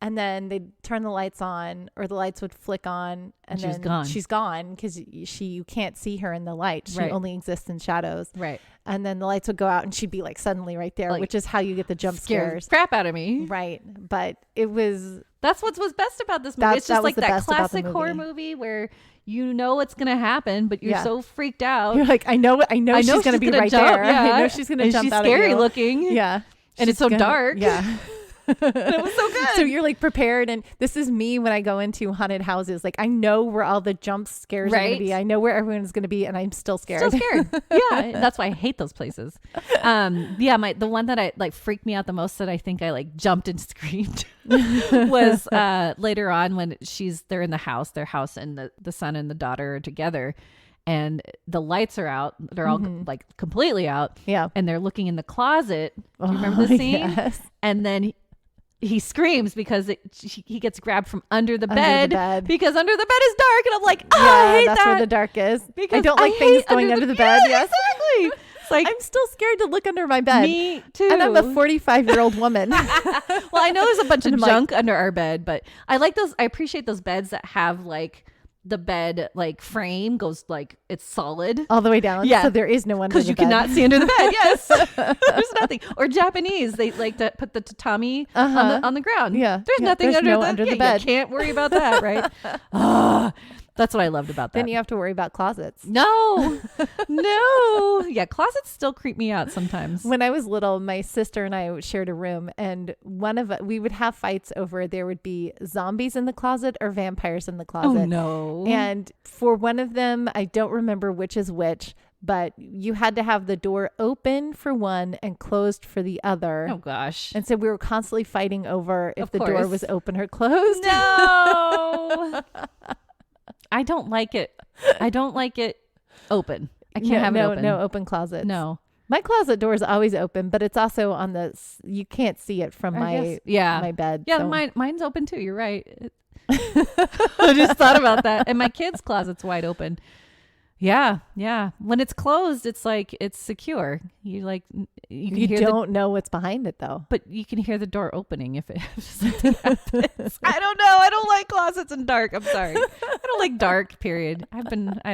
and then they'd turn the lights on or the lights would flick on and then she's gone because you can't see her in the light. She only exists in shadows. Right. And then the lights would go out and she'd be suddenly right there, which is how you get the jump scares. Crap out of me. Right. But it was... That's what was best about this movie. It's just that classic horror movie where you know what's going to happen, but you're so freaked out. You're like, I know she's going to be right jump, there. Yeah. I know she's going to jump out of you. She's scary looking. Yeah. And it's so dark. Yeah. It was so good. So you're prepared. And this is me when I go into haunted houses. I know where all the jump scares are going to be. I know where everyone's going to be and I'm still scared. Yeah. That's why I hate those places. The one that I freaked me out the most that I think I jumped and screamed was later on when they're in their house and the son and the daughter are together. And the lights are out. They're all completely out. Yeah. And they're looking in the closet. Do you remember the scene? Yes. And then he screams because he gets grabbed from under the bed because under the bed is dark. And I'm like, I hate that's that. where the dark is. Because I don't like things going under the bed. Yeah, exactly. It's I'm still scared to look under my bed. Me too. And I'm a 45-year-old woman. Well, I know there's a bunch of junk under our bed, but I like those. I appreciate those beds that have the bed frame goes it's solid all the way down. Yeah, so there is no under the bed. Because you cannot see under the bed. Yes. There's nothing. Or Japanese, they like to put the tatami on the ground. Yeah, there's nothing under the bed. You can't worry about that, right? That's what I loved about that. Then you have to worry about closets. No. Yeah, closets still creep me out sometimes. When I was little, my sister and I shared a room, and we would have fights over there would be zombies in the closet or vampires in the closet. Oh no! And for one of them, I don't remember which is which, but you had to have the door open for one and closed for the other. Oh gosh. And so we were constantly fighting over if the door was open or closed. No. I don't like it. I don't like it open. I can't have it open. No open closets. No. My closet door is always open, but it's also on you can't see it from my bed. Yeah, so. Mine's open too. You're right. I just thought about that. And my kid's closet's wide open. Yeah. When it's closed, it's like it's secure. You don't know what's behind it though. But you can hear the door opening if something happens. I don't know. I don't like closets in dark. I'm sorry. I don't like dark. Period. I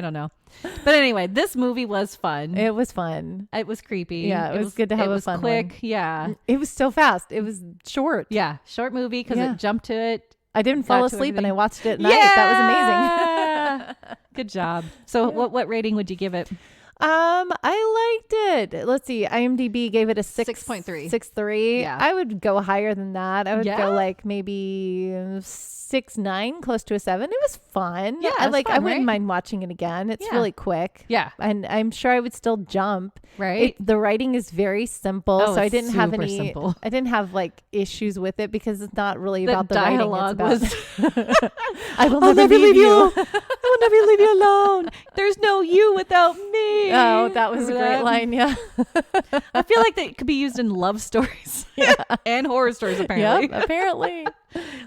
don't know. But anyway, this movie was fun. It was fun. It was creepy. Yeah, it was good to have a fun quick. One. Yeah. It was so fast. It was short. Yeah, short movie because it jumped to it. I didn't fall asleep and I watched it at night. That was amazing. Good job. So what rating would you give it? I liked it. Let's see. IMDb gave it a 6.3. 6.3. Yeah. I would go higher than that. I would go like maybe 6.9, close to a 7. It was fun. Yeah, I wouldn't mind watching it again. It's really quick. Yeah. And I'm sure I would still jump. Right. The writing is very simple. So I didn't have any simple. I didn't have like issues with it because it's not really about the dialogue. Writing. It's about I will never leave you. I will never leave you alone. There's no you without me. Oh, that was a great line. Yeah. I feel like that could be used in love stories and horror stories, apparently. Yep, apparently.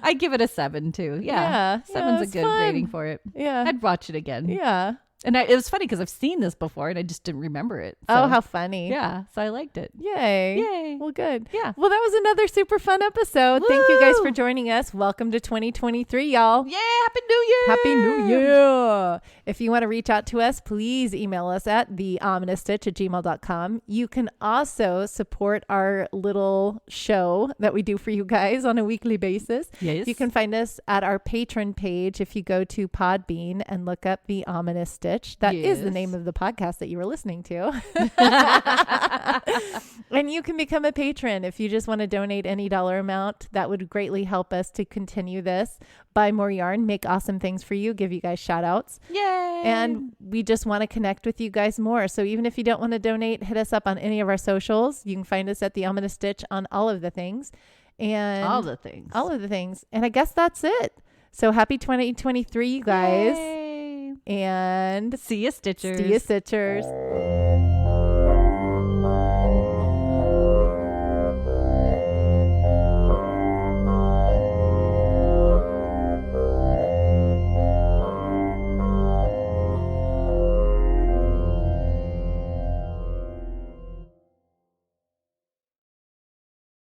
I'd give it a 7 too. Yeah. 7's a good rating for it. Yeah. I'd watch it again. Yeah. And it was funny because I've seen this before and I just didn't remember it. So, oh, how funny. Yeah. So I liked it. Yay. Well, good. Yeah. Well, that was another super fun episode. Woo! Thank you guys for joining us. Welcome to 2023, y'all. Yeah. Happy New Year. Happy New Year. If you want to reach out to us, please email us at theominoussstitch@gmail.com. You can also support our little show that we do for you guys on a weekly basis. Yes. You can find us at our Patreon page if you go to Podbean and look up The Ominous Stitch. That is the name of the podcast that you were listening to. And you can become a patron if you just want to donate any dollar amount. That would greatly help us to continue this, buy more yarn, make awesome things for you, give you guys shout outs. Yay! And we just want to connect with you guys more. So even if you don't want to donate, hit us up on any of our socials. You can find us at The Ominous Stitch on all of the things. And all of the things. And I guess that's it. So happy 2023, you guys. Yay. And see you, Stitchers. See you, Stitchers.